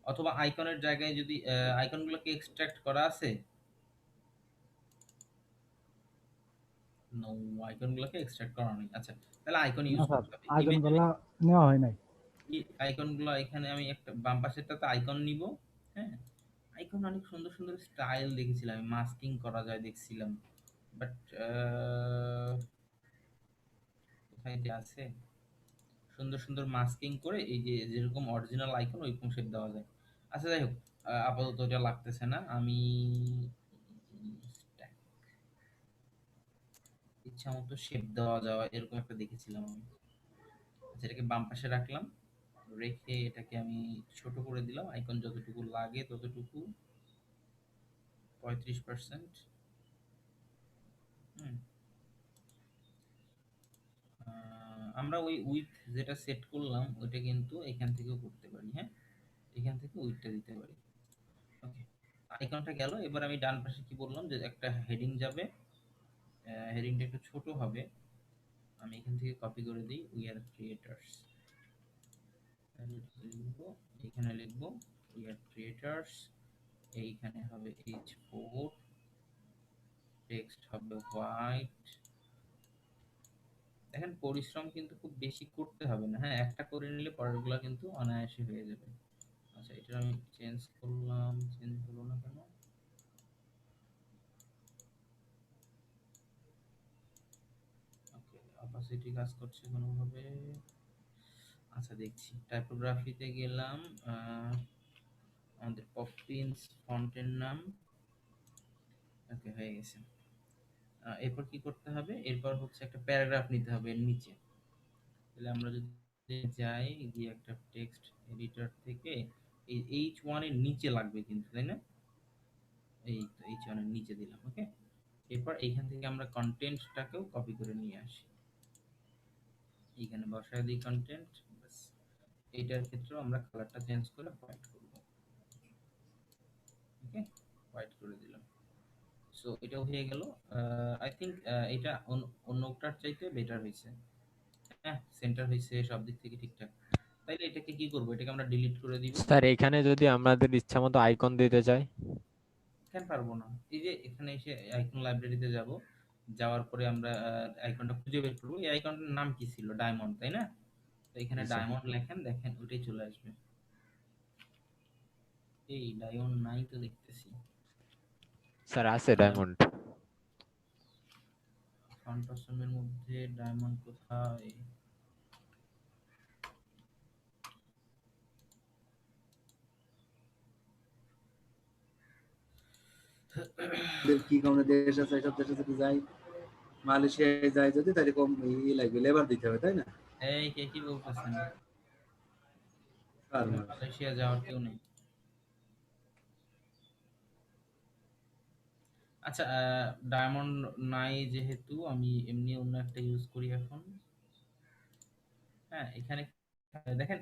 অথবা আইকনের জায়গায় যদি আইকনগুলোকে এক্সট্রাক্ট করা আছে, নো, আইকনগুলোকে এক্সট্রাক্ট করা নেই। আচ্ছা, তাহলে আইকন না ইউজ স্যার, করতে হবে। আইকন গুলা নেওয়া হয় নাই। আইকনগুলো এখানে আমি একটা বাম পাশেরটাতে আইকন নিব। হ্যাঁ, আইকন অনেক সুন্দর সুন্দর স্টাইল দেখেছিলাম, মাস্কিং করা যায় দেখছিলাম, বাট কোথায় যে আছে সুন্দর সুন্দর মাস্কিং করে এই যে যেরকম অরিজিনাল আইকন ওইরকম শেপ দেওয়া যায়। আচ্ছা যাই হোক, আপাতত এটা লাগতেছে না। আমি ইচ্ছা মতো শেপ দেওয়া যাওয়া এরকম একটা দেখেছিলাম আমি। আচ্ছা, এটাকে বাম পাশে রাখলাম, রেখে এটাকে আমি ছোট করে দিলাম, আইকন যতটুকু লাগে ততটুকু, 35%। হুম, আমরা ওই উইথ যেটা সেট করলাম ওইটা কিন্তু এখান থেকেও করতে পারি। হ্যাঁ, এখান থেকে উইথটা দিতে পারি। ওকে, আইকনটা গেল। এবার আমি ডান পাশে কি বললাম যে একটা হেডিং যাবে, হেডিংটা একটু ছোট হবে। আমি এখান থেকে কপি করে দিই, উই আর ক্রিয়েটার্স, লিখবো, এখানে লিখবো উই আর ক্রিয়েটার্স, এইখানে হবে H4, টেক্সট হবে হোয়াইট। দেখেন পরিশ্রম কিন্তু খুব বেশি করতে হবে না। হ্যাঁ, একটা করে নিলে পরেরগুলো কিন্তু অনায়াসে হয়ে যাবে। আচ্ছা, এটা আমি চেঞ্জ করলাম, চেঞ্জ হলো না কেন? ওকে, অপাসিটি কাজ করছে কোনোভাবে। আচ্ছা দেখছি, টাইপোগ্রাফিতে গেলাম, আমাদের পপিন্স ফন্টের নাম, ওকে হয়ে গেছে। এরপর কি করতে হবে, এরপর হচ্ছে একটা প্যারাগ্রাফ নিতে হবে এর নিচে। তাহলে আমরা যদি যাই, গিয়ে একটা টেক্সট এডিটর থেকে এই H1 এর নিচে লাগবে কিন্তু, তাই না? এই তো H1 এর নিচে দিলাম। ওকে, এরপর এইখান থেকে আমরা কন্টেন্টটাকেও কপি করে নিয়ে আসি, এইখানে বসায় দিই কন্টেন্ট। বাস, এইটার ক্ষেত্রেও আমরা কালারটা চেঞ্জ করে হোয়াইট করব। ওকে, হোয়াইট করে দিলাম। সো এটাও হয়ে গেল। আই থিঙ্ক এটা অন্যটার চাইতে বেটার হয়েছে। হ্যাঁ, সেন্টার হয়েছে, সব দিক থেকে ঠিকঠাক। তাইলে এটাকে কি করব, এটাকে আমরা ডিলিট করে দিব। স্যার এখানে যদি আমাদের ইচ্ছা মতো আইকন দিতে চাই? কেন পারবো না? এই যে এখানে এসে আইকন লাইব্রেরিতে যাব, যাওয়ার পরে আমরা আইকনটা খুঁজে বের করবো। এই আইকনটার নাম কি ছিল? ডায়মন্ড, তাই না? তো এখানে জি স্যার। ডায়মন্ড লেখেন, দেখেন ওইটাই চলে আসবে। এই ডায়মন্ড নাই তো দেখতেছি। স্যার আছে ডায়মন্ড। ফন্টাসমের মধ্যে ডায়মন্ড কোথায়? কি কারণে দেশ আছে, এসব দেশে যদি যাই, মালয়েশিয়ায় যাই যদি, তাহলে কম লাগবে, লেবার দিতে হবে, তাই না? এই কে কি বলতেছেন? আর মালয়েশিয়া যাওয়ার কেউ নেই। আচ্ছা, ডায়মন্ড নাই যেহেতু আমি এমনি অন্য একটা ইউজ করি এখন। হ্যাঁ, এখানে দেখেন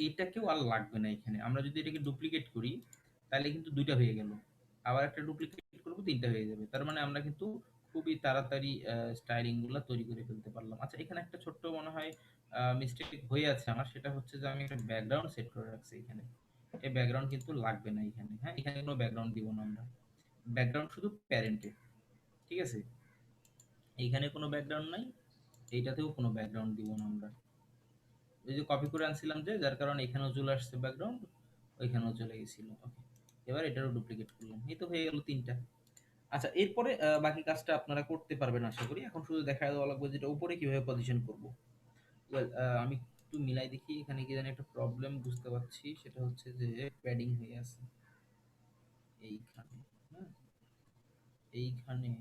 এইটাকেও আর লাগবে না। এখানে আমরা যদি এটাকে ডুপ্লিকেট করি তাহলে কিন্তু দুইটা হয়ে গেল, আবার একটা ডুপ্লিকেট করবো তিনটা হয়ে যাবে। তার মানে আমরা কিন্তু খুবই তাড়াতাড়ি স্টাইলিং গুলা তৈরি করে ফেলতে পারলাম। আচ্ছা, এখানে একটা ছোট্ট মনে হয় মিস্টেক হয়ে আছে আমার, সেটা হচ্ছে যে আমি একটা ব্যাকগ্রাউন্ড সেট করে রাখছি এখানে। এই ব্যাকগ্রাউন্ড কিন্তু লাগবে না এখানে। হ্যাঁ, এখানে কোনো ব্যাকগ্রাউন্ড দিব না আমরা, ব্যাকগ্রাউন্ড শুধু প্যারেন্টে। ঠিক আছে, এইখানে কোনো ব্যাকগ্রাউন্ড নাই, এইটাতেও কোনো ব্যাকগ্রাউন্ড দিব না আমরা। ওই যে কপি করে আনছিলাম যে, যার কারণে এখানেও চলে আসছে ব্যাকগ্রাউন্ড, ওইখানেও চলে গেছিল। ওকে, এবার এটারও ডুপ্লিকেট করলাম, এই তো হয়ে গেল তিনটা। আচ্ছা, এরপরে বাকি কাজটা আপনারা করতে পারবেন আশা করি। এখন শুধু দেখা দেওয়া লাগবে যেটা উপরে কিভাবে পজিশন করব। ওয়েল, আমি একটু মিলাই দেখি, এখানে কি জানি একটা প্রবলেম বুঝতে পারছি, সেটা হচ্ছে যে প্যাডিং হয়ে আছে এইখানে। হ্যাঁ, এইখানে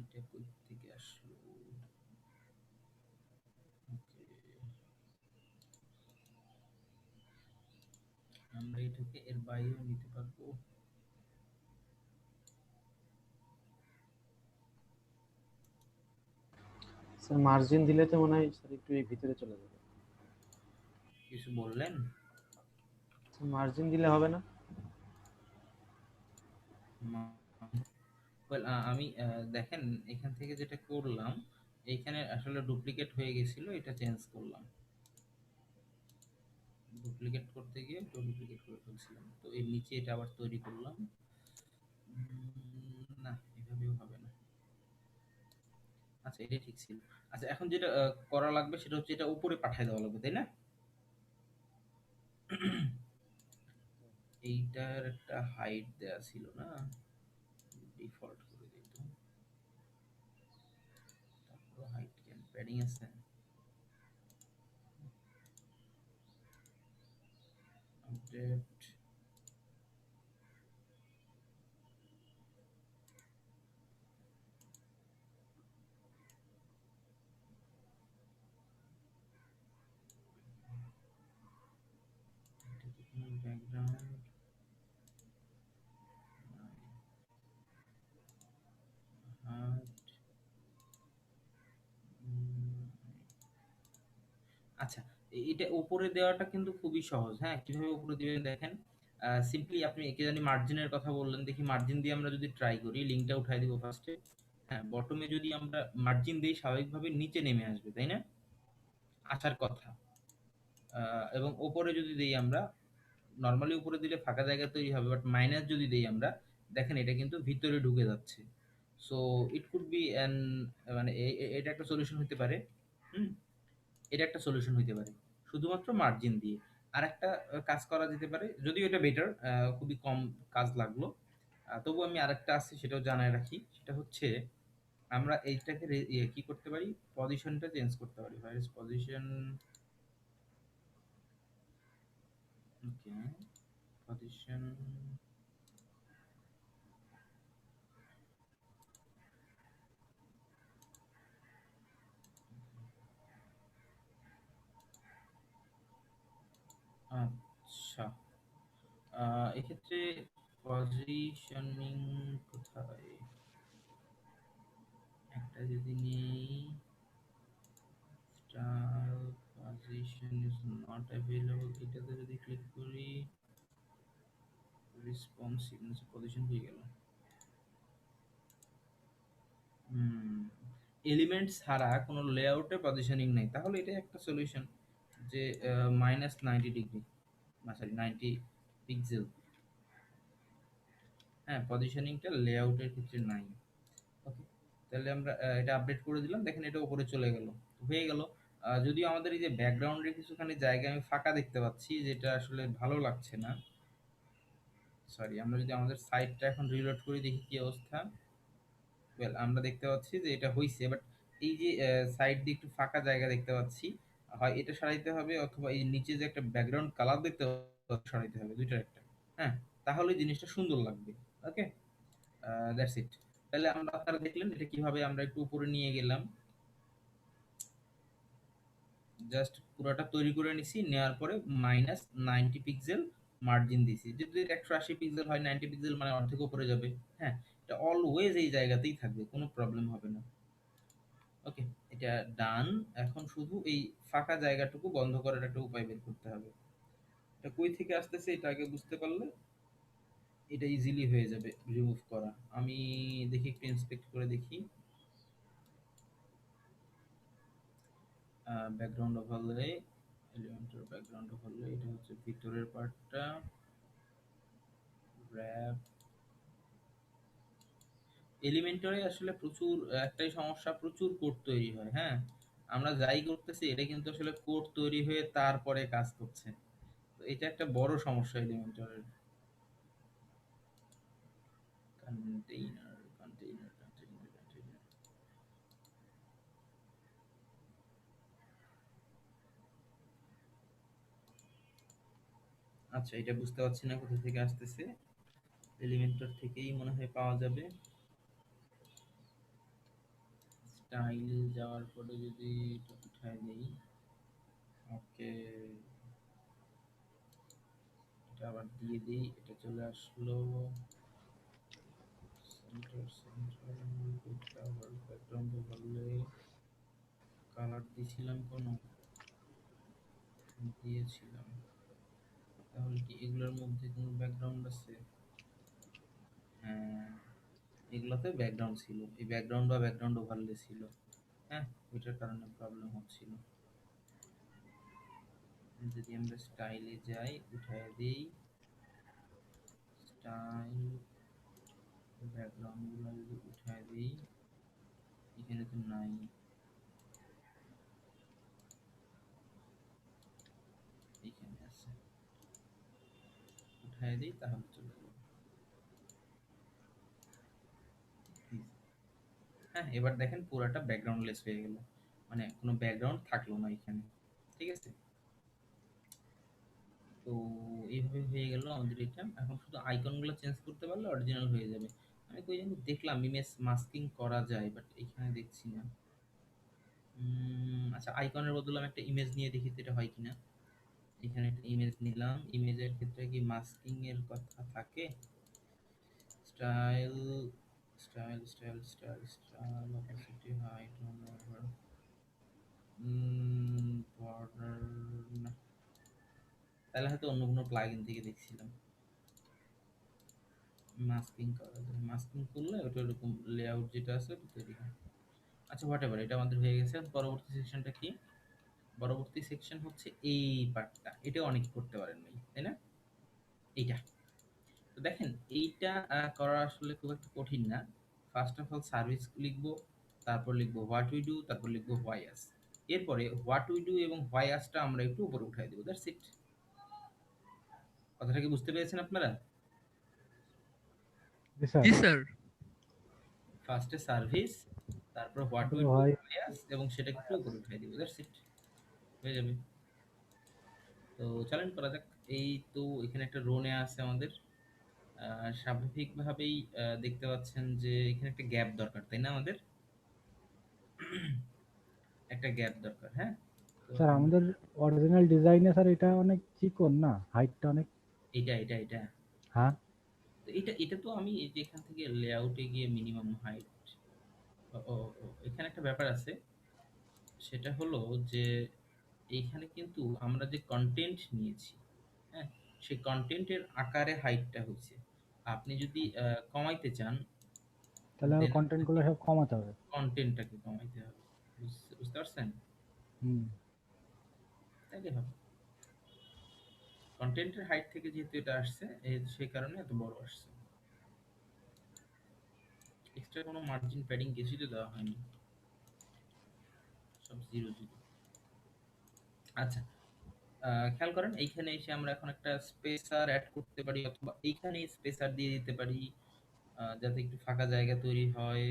এটা কই থেকে আসলো? ওকে, আমরা এটাকে এর বাইরেও নিতে পারবো। স্যার মার্জিন দিলে তো মনে হয় স্যার একটু এই ভিতরে চলে যাবে। কিছু বললেন? মার্জিন দিলে হবে না? ওয়েল, আমি দেখেন এখান থেকে যেটা করলাম, এইখানে আসলে ডুপ্লিকেট হয়ে গেছিল, এটা চেঞ্জ করলাম। ডুপ্লিকেট করতে গিয়ে ডুপ্লিকেট করে ফেলছিলাম, তো এর নিচে এটা আবার তৈরি করলাম। না, এভাবেও হবে না। আচ্ছা, এটা ঠিক ছিল। আচ্ছা, এখন যেটা করা লাগবে সেটা হচ্ছে এটা উপরে পাঠিয়ে দেওয়া লাগবে, তাই না? এইটার একটা হাইট দেয়া ছিল না, ডিফল্ট করে দিত। তারপর হাইট কেন প্যাডিং আছে? আপডেট। ব্যাকগ্রাউন্ড। আচ্ছা, এটা উপরে দেওয়াটা কিন্তু খুবই সহজ। হ্যাঁ, কিভাবে উপরে দিবেন দেখেন। সিম্পলি আপনি একে জানি মার্জিনের কথা বললেন, দেখি মার্জিন দিয়ে আমরা যদি ট্রাই করি, লিঙ্কটা উঠাই দিব ফার্স্টে। হ্যাঁ, বটমে যদি আমরা মার্জিন দিই স্বাভাবিকভাবে নিচে নেমে আসবে, তাই না? আসার কথা। এবং উপরে যদি দেই আমরা, নর্মালি উপরে দিলে ফাঁকা জায়গা তৈরি হবে, বাট মাইনাস যদি দেই আমরা, দেখেন এটা কিন্তু ভিতরে ঢুকে যাচ্ছে। So it could be an, মানে এটা একটা সলিউশন হতে পারে। হুম, এটা একটা সলিউশন হইতে পারে শুধুমাত্র মার্জিন দিয়ে। আর একটা কাজ করা যেতে পারে, যদিও এটা বেটার, খুবই কম কাজ লাগলো। তবু আমি আরেকটা আছে সেটাও জানায় রাখি, সেটা হচ্ছে আমরা এইটাকে কি করতে পারি, পজিশনটা চেঞ্জ করতে পারি। Where is position? Okay, position. আচ্ছা, এক্ষেত্রে পজিশনিং কোথায়? একটা যদি নেই, star position is not available, এটাতে যদি ক্লিক করি, রেসপন্সিভ পজিশন হয়ে গেল। এলিমেন্ট ছাড়া কোনো লেআউটে পজিশনিং নেই, তাহলে এটা একটা সলিউশন যে -90 ডিগ্রি, না সরি 90 পিক্সেল। হ্যাঁ, পজিশনিংটা লেআউটের ক্ষেত্রে নাই। ওকে, তাহলে আমরা এটা আপডেট করে দিলাম, দেখেন এটা উপরে চলে গেল, হয়ে গেল। যদিও আমাদের এই যে ব্যাকগ্রাউন্ডের কিছুখানি জায়গা আমি ফাঁকা দেখতে পাচ্ছি, যেটা আসলে ভালো লাগছে না। সরি, আমরা যদি আমাদের সাইটটা এখন রিলোড করি দেখি কি অবস্থা। ওয়েল, আমরা দেখতে পাচ্ছি যে এটা হইছে, বাট এই যে সাইড দিয়ে একটু ফাঁকা জায়গা দেখতে পাচ্ছি, হয় এটা সরাইতে হবে অথবা এই নিচে যে একটা ব্যাকগ্রাউন্ড কালার দেখতে পাচ্ছি সরাইতে হবে, দুইটার একটা। হ্যাঁ, তাহলে জিনিসটা সুন্দর লাগবে। ওকে, দ্যাটস ইট। তাহলে আমরা, আপনারা দেখলেন এটা কিভাবে আমরা একটু উপরে নিয়ে গেলাম, জাস্ট পুরোটা তৈরি করে নিছি, নেওয়ার পরে -90 পিক্সেল মার্জিন দিছি। যদি 180 পিক্সেল হয়, 90 পিক্সেল মানে অর্ধেক উপরে যাবে। হ্যাঁ, এটা অলওয়েজ এই জায়গাতেই থাকবে, কোনো প্রবলেম হবে না। ওকে, এটা ডান। এখন শুধু এই ফাঁকা জায়গাটুকু বন্ধ করার একটা উপায় বের করতে হবে। এটা কই থেকে আসতেছে এটা আগে বুঝতে পারলে এটা ইজিলি হয়ে যাবে রিমুভ করা। আমি দেখি, একটু ইন্সপেক্ট করে দেখি। ব্যাকগ্রাউন্ড ওভারলে, এলিমেন্টের ব্যাকগ্রাউন্ড ওভারলে, এটা হচ্ছে ভিতরের পার্টটা। র্যাপ এলিমেন্টরে আসলে প্রচুর একটাই সমস্যা, প্রচুর কোড তৈরি হয়। হ্যাঁ, আমরা যাই করতেছি এটা কিন্তু আসলে কোড তৈরি হয়ে তারপরে কাজ করছে। তো এটা একটা বড় সমস্যা এলিমেন্টরের। কন্টেইনার কন্টেইনার কন্টেইনার কন্টেইনার আচ্ছা, এটা বুঝতে পারছি না কোথা থেকে আসতেছে। এলিমেন্টর থেকেই মনে হয় পাওয়া যাবে। স্টাইল যাওয়ার পরে যদি এটা উঠায় দেই, ওকে, এটা আবার দিয়ে দিই, এটা চলে আসলো। সেন্টার সেন্টার এটা আবার ব্যাকগ্রাউন্ড ওভারলে, কালার দিয়েছিলাম কোনো, দিয়েছিলাম। তাহলে কি এগুলোর মধ্যে কোনো ব্যাকগ্রাউন্ড আছে? হ্যাঁ, এগুলোতে ব্যাকগ্রাউন্ড ছিল, এই ব্যাকগ্রাউন্ড বা ব্যাকগ্রাউন্ড ওভারলে ছিল। হ্যাঁ, ওইটার কারণে প্রবলেম হচ্ছিল। যদি আমরা স্টাইলে যাই, উঠায় দিই স্টাইল, ব্যাকগ্রাউন্ড গুলো যদি উঠায় দিই, এখানে তো নাই। এখানে আছে, উঠায় দিই তাহলে চলে যাবে। হ্যাঁ, এবার দেখেন পুরাটা ব্যাকগ্রাউন্ড লেস হয়ে গেল, মানে কোনো ব্যাকগ্রাউন্ড থাকলো না এখানে। ঠিক আছে, তো এইভাবে হয়ে গেল আমাদের এটা। এখন শুধু আইকনগুলো চেঞ্জ করতে পারলে অরিজিনাল হয়ে যাবে। আমি কই জানি দেখলাম ইমেজ মাস্কিং করা যায়, বাট এখানে দেখছি না। আচ্ছা, আইকনের বদলে আমি একটা ইমেজ নিয়ে দেখি তো এটা হয় কিনা। এখানে একটা ইমেজ নিলাম, ইমেজের ক্ষেত্রে কি মাস্কিং এর কথা থাকে? Style style style style style opacity height over border না, তাহলে হয়তো অন্য কোনো প্লাগইন থেকে দেখছিলাম। মাস্কিং করা যায়, মাস্কিং করলে ওটা এরকম লেআউট যেটা আছে ওটা তৈরি হয়। আচ্ছা, হোয়াটএভার, এটা আমাদের হয়ে গেছে। পরবর্তী সেকশনটা কি? পরবর্তী সেকশন হচ্ছে এই পার্টটা। এটা অনেকে করতে পারেন নাই, তাই না? এইটা তো দেখেন, এইটা করা আসলে খুব একটা কঠিন না। ফার্স্ট অফ অল সার্ভিস লিখবো, তারপর লিখবো হোয়াট উই ডু, তারপর লিখবো হোয়াই আস। এরপরে হোয়াট উই ডু এবং হোয়াই আসটা আমরা একটু উপরে উঠাই দেবো, দ্যাটস ইট। কথাটা কি বুঝতে পেরেছেন আপনারা? জি স্যার। জি স্যার। ফার্স্টে সার্ভিস, তারপর হোয়াট উই ডু, হয় হোয়াই আস, এবং সেটাকে একটু উপরে উঠাই দেবো, দ্যাটস ইট, হয়ে যাবে। তো চলেন করা যাক। এই তো এখানে একটা রো নেওয়া আছে আমাদের। স্বাভাবিকভাবেই দেখতে পাচ্ছেন যে এখানে একটা গ্যাপ দরকার, তাই না? আমাদের একটা গ্যাপ দরকার। হ্যাঁ, তো স্যার, আমাদের অরিজিনাল ডিজাইনে স্যার এটা অনেক চিকন না, হাইটটা অনেক। এটা হ্যাঁ তো এটা তো আমি এই যে এখান থেকে লেআউটে গিয়ে মিনিমাম হাইট, এখানে একটা ব্যাপার আছে। সেটা হলো যে এইখানে কিন্তু আমরা যে কন্টেন্ট নিয়েছি, হ্যাঁ, সেই কন্টেন্টের আকারে হাইটটা হচ্ছে। আপনি যদি কমাইতে চান, তাহলে দেন কন্টেন্ট গুলো সব কমাতে হবে। কন্টেন্টটাকে কমাইতে হবে। বুঝতে পারছেন? হুম। তাইলে হবে। কন্টেন্টের হাইট থেকে যেহেতু এটা আসছে, সেই কারণে এত বড় আসছে। এক্সট্রা কোনো মার্জিন প্যাডিং কিছুই তো দেওয়া হয়নি, সব 0 0। আচ্ছা, খেয়াল করেন এইখানে এসে আমরা এখন একটা স্পেসার অ্যাড করতে পারি, অথবা এইখানে স্পেসার দিয়ে দিতে পারি, যাতে একটু ফাঁকা জায়গা তৈরি হয়।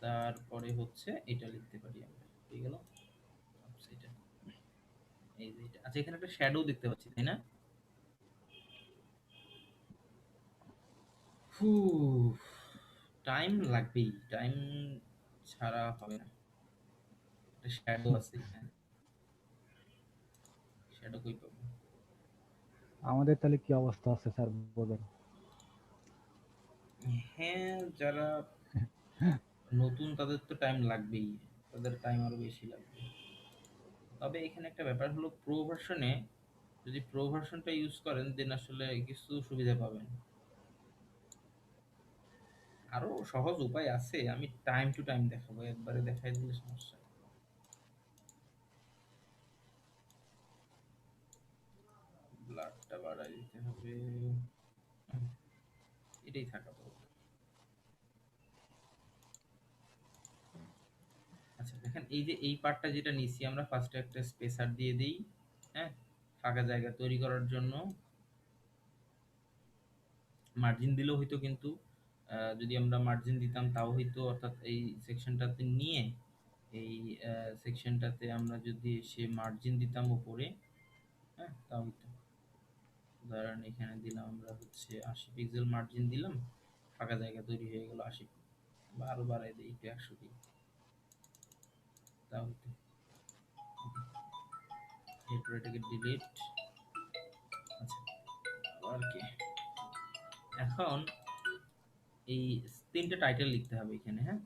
তারপরে হচ্ছে এটা লিখতে পারি আমরা, হয়ে গেল। আচ্ছা, এটা এই যে এটা, আচ্ছা এখানে একটা শ্যাডো দেখতে পাচ্ছি, তাই না? ফু, টাইম লাগবেই, টাইম ছাড়া হবে না। একটা শ্যাডো আছে এখানে, শ্যাডো কই পাবো? আমাদের তাহলে কি অবস্থা আছে স্যার বলেন? হ্যাঁ, যারা নতুন তাদের তো টাইম লাগবেই, তাদের টাইম আরো বেশি লাগবে। তবে এখানে একটা ব্যাপার হলো, প্রো ভার্সনে যদি প্রো ভার্সনটা ইউজ করেন দেন আসলে কিছু সুবিধা পাবেন। আরো সহজ উপায় আছে, আমি টাইম টু টাইম দেখাবো, একবারে দেখাই দিলে সমস্যা। ব্লাডটা বাড়াই দিতে হবে, এটাই থাকা ভালো। আচ্ছা দেখেন, এই যে এই পার্টটা যেটা নিছি আমরা, ফার্স্টে একটা স্পেসার দিয়ে দিই, হ্যাঁ, ফাঁকা জায়গা তৈরি করার জন্য। মার্জিন দিলেও হইতো, কিন্তু যদি আমরা মার্জিন দিতাম তাও হইতো, অর্থাৎ এই সেকশনটাতে নিয়ে এই সেকশনটাতে আমরা যদি সে মার্জিন দিতাম উপরে, হ্যাঁ, তাও হইতো। ধরেন এখানে দিলাম আমরা হচ্ছে 80 পিক্সেল মার্জিন দিলাম, ফাঁকা জায়গা তৈরি হয়ে গেল 80, বা আরো বাড়াই দিই একটু 100 দিই, তাও হইতো। এরপর এটাকে ডিলিট। আচ্ছা, আর কি, এখন এই 3টে টাইটেল লিখতে হবে এখানে, হ্যাঁ।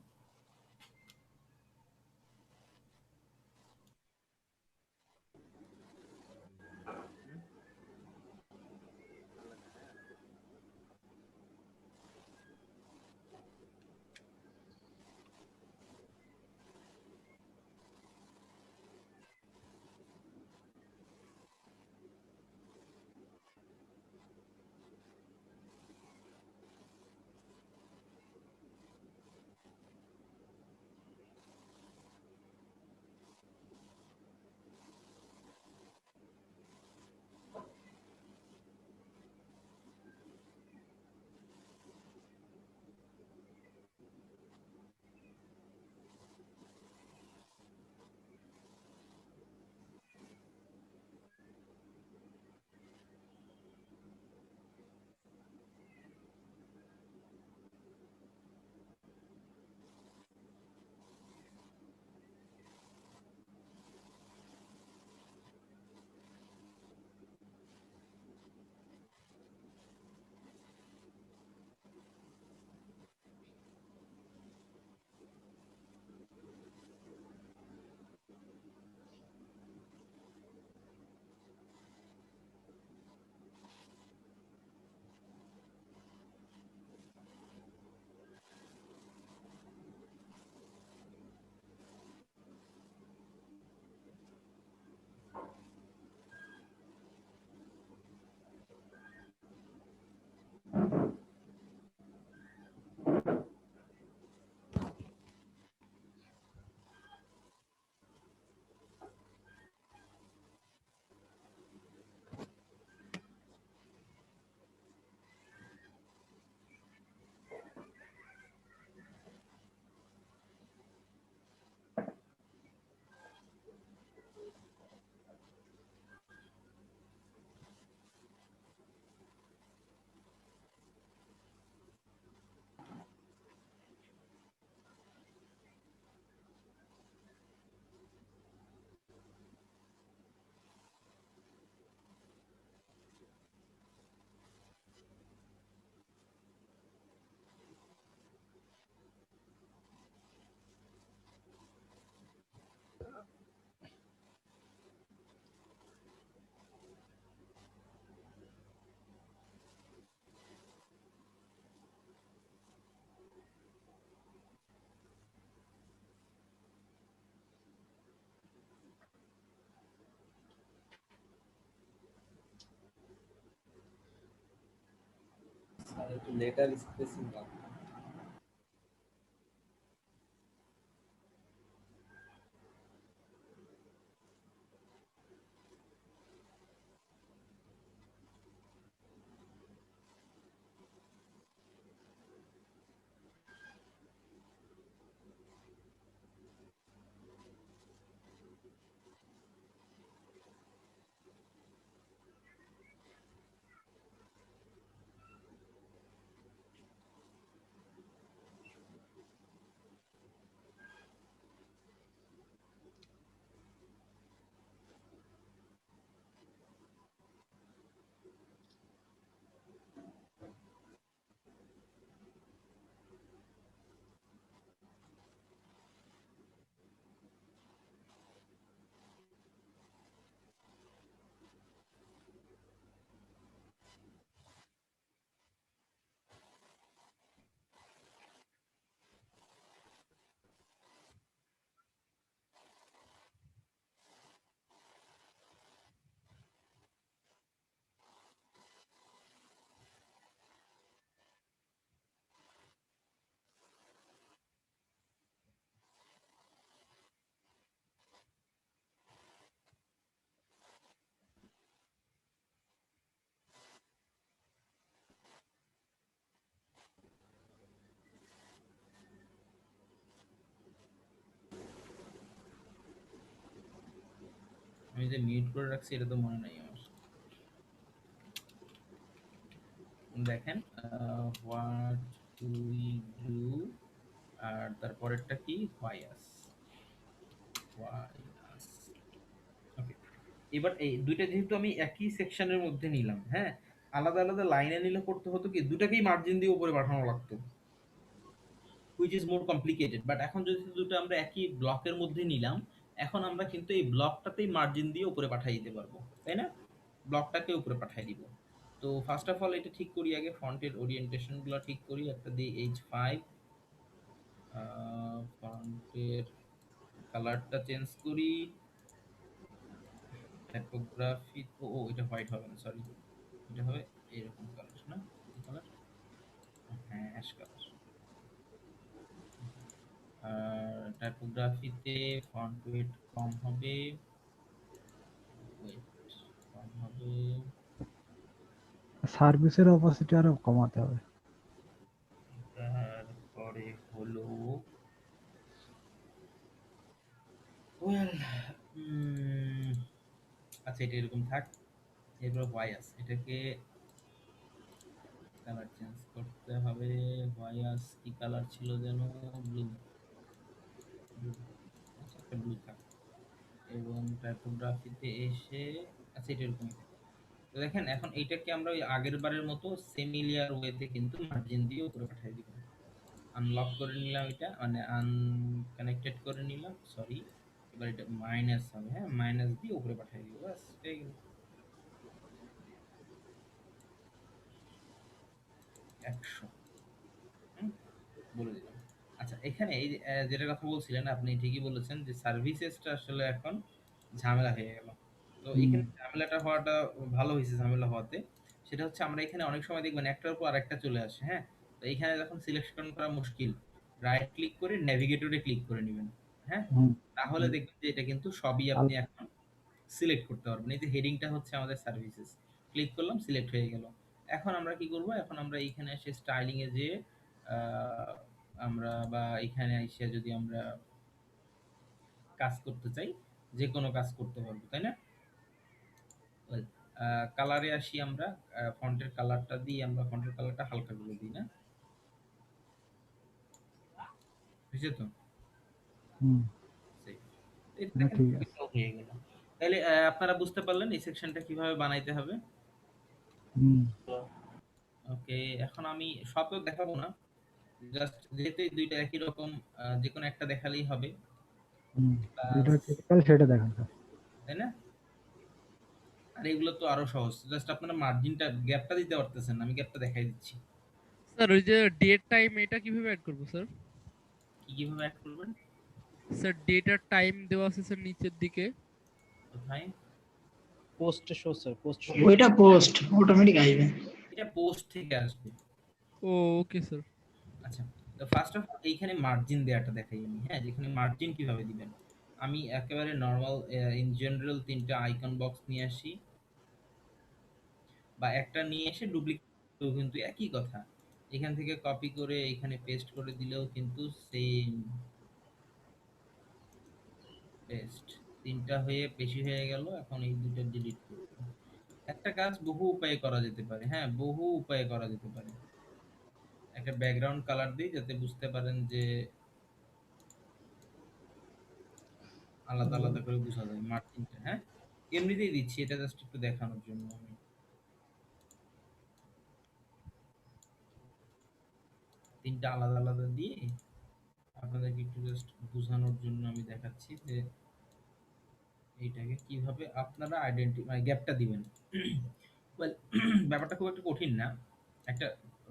স্যার একটু লেটার স্পেসিং লাগবে। আমি যে মিউট করে রাখছি এটা তো মনে নাই আমার। দেখেন হোয়াট উই ডু, আর তারপরেরটা কি, হোয়াইস। ওকে, এবার এই দুইটা যেহেতু আমি একই সেকশনের মধ্যে নিলাম, হ্যাঁ, আলাদা আলাদা লাইনে নিলে করতে হতো কি দুটাকেই মার্জিন দিয়ে উপরে পাঠানো লাগতো, which is more complicated. But এখন যদি দুটো আমরা একই ব্লকের মধ্যে নিলাম, এখন আমরা কিন্তু এই ব্লকটাতেই মার্জিন দিয়ে উপরে পাঠিয়ে দিতে পারবো, তাই না? ব্লকটাকে উপরে পাঠিয়ে দিব। তো ফার্স্ট অফ অল এটা ঠিক করি, আগে ফন্টের ওরিয়েন্টেশনগুলো ঠিক করি। একটা দিই H5, ফন্টের কালারটা চেঞ্জ করি, টাইপোগ্রাফি, ও এটা হোয়াইট হবে না, সরি, এটা হবে এরকম কালার, না কি কালার, হ্যাঁ অ্যাশ কালার। আর টাইপোগ্রাফিতে ফন্ট ওয়েট কম হবে, ওয়েট কম হবে, সার্ভিসের অপাসিটি আরো কমাতে হবে। তারপরে হলো ওয়েল, আচ্ছা এটা এরকম থাক। এরপর হোয়াইস, এটাকে কালার চেঞ্জ করতে হবে। হোয়াইস কি কালার ছিল যেন, ব্লু, আচ্ছা একটা ব্লু থাক। এবং টাইপোগ্রাফিতে এসে, আচ্ছা এটা এরকম। তো দেখেন এখন এইটাকে আমরা ওই আগের বারের মতো সেমিলিয়ার ওয়েতে কিন্তু মার্জিন দিয়ে উপরে পাঠিয়ে দিব। আনলক করে নিলাম, এটা মানে আনকানেক্টেড করে নিলাম, সরি। এবার এটা মাইনাস হবে, হ্যাঁ মাইনাস দিয়ে উপরে পাঠিয়ে দিব, বাস হয়ে গেল। 100 বলে দিলাম। আচ্ছা এখানে এই যে, যেটা কথা বলছিলেন আপনি ঠিকই বলেছেন যে সার্ভিসেসটা আসলে এখন ঝামেলা হয়ে গেল। তো এখানে ঝামেলাটা হওয়াটা ভালো হয়েছে, ঝামেলা হওয়াতে সেটা হচ্ছে আমরা এখানে অনেক সময় দেখবেন একটার পর আরেকটা চলে আসে, হ্যাঁ। তো এখানে যখন সিলেকশন করা মুশকিল, রাইট ক্লিক করে নেভিগেটরে ক্লিক করে নেবেন, হ্যাঁ, তাহলে দেখবেন যে এটা কিন্তু সবই আপনি এখন সিলেক্ট করতে পারবেন। এই যে হেডিংটা হচ্ছে আমাদের সার্ভিসেস, ক্লিক করলাম সিলেক্ট হয়ে গেল। এখন আমরা কি করব, এখন আমরা এইখানে এসে স্টাইলিং এ যে আমরা বা এখানে এসে যদি আমরা কাজ করতে চাই, যে কোনো কাজ করতে পারবো, তাই না? কালারে আসি আমরা, ফন্টের কালারটা দিই, আমরা ফন্টের কালারটা হালকা করে দিই, না বুঝছো তো? সেই। এটা দেখেন ঠিক আছে। এটাও হয়ে গেল। তাহলে আপনারা বুঝতে পারলেন এই সেকশনটা কিভাবে বানাইতে হবে। ওকে, এখন আমি সব তো দেখাবো না, জাস্ট যেহেতু এই দুইটা একই রকম, যে কোনো একটা দেখালেই হবে, যেটা ক্রিটিক্যাল সেটা দেখান স্যার। তাই না? আর এগুলো তো আরো সহজ, জাস্ট আপনারা মার্জিনটা গ্যাপটা দিতে পারতেছেন, আমি গ্যাপটা দেখাই দিচ্ছি। স্যার ওই যে ডেট টাইম এটা কিভাবে অ্যাড করব স্যার? কিভাবে অ্যাড করবেন স্যার ডেট আর টাইম দেওয়া আছে স্যার নিচের দিকে। কোথায়? Post show sir, post show. ওইটা পোস্ট অটোমেটিক আসবে। এটা পোস্ট থেকে আসবে। ও ওকে স্যার। আচ্ছা, তো ফার্স্ট অফ এইখানে মার্জিন দেওয়াটা দেখাই আমি, হ্যাঁ, যেখানে মার্জিন কিভাবে দিবেন। আমি একেবারে নরমাল ইন জেনারেল তিনটা আইকন বক্স নিয়ে আসি, বা একটা নিয়ে এসে ডুপ্লিকেট কিন্তু একই কথা, এখান থেকে কপি করে এখানে পেস্ট করে দিলেও কিন্তু সেম পেস্ট। তিনটা হয়ে বেশি হয়ে গেল, এখন এই দুটো ডিলিট করব। একটা কাজ বহু উপায়ে করা যেতে পারে, হ্যাঁ বহু উপায়ে করা যেতে পারে। একটা ব্যাকগ্রাউন্ড কালার দিই যাতে বুঝতে পারেন যে আলাদা আলাদা করে বোঝা যায় মার্জিনটা, হ্যাঁ এমনিতেই দিচ্ছি, এটা জাস্ট একটু দেখানোর জন্য। আমি তিনটা আলাদা আলাদা দিয়ে আপনাদেরকে একটু জাস্ট বোঝানোর জন্য আমি দেখাচ্ছি যে এইটাকে কিভাবে আপনারা আইডেন্টিফাই গ্যাপটা দিবেন। ওয়েল, ব্যাপারটা খুব একটা কঠিন না। একটা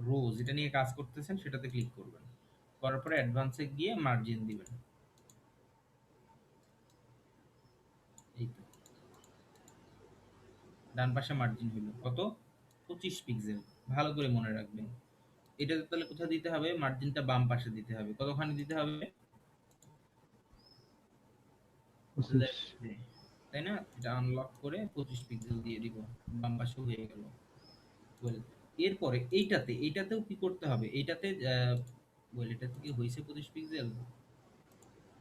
রো যেটা নিয়ে কাজ করতেছেন সেটাতে ক্লিক করবেন, করার পরে অ্যাডভান্সে গিয়ে মার্জিন দিবেন। এই তো ডান পাশে মার্জিন হলো কত, 25 পিক্সেল। ভালো করে মনে রাখবেন। এটা তাহলে কোথায় দিতে হবে, মার্জিনটা বাম পাশে দিতে হবে। কতখানি দিতে হবে, তাই না? এটা আনলক করে 25 পিক্সেল দিয়ে দিব, বাম পাশে হয়ে গেল। ওয়েল, এরপরে এইটাতেও কি করতে হবে, এইটাতে ওয়েল এটা থেকে হয়েছে 25 পিক্সেল,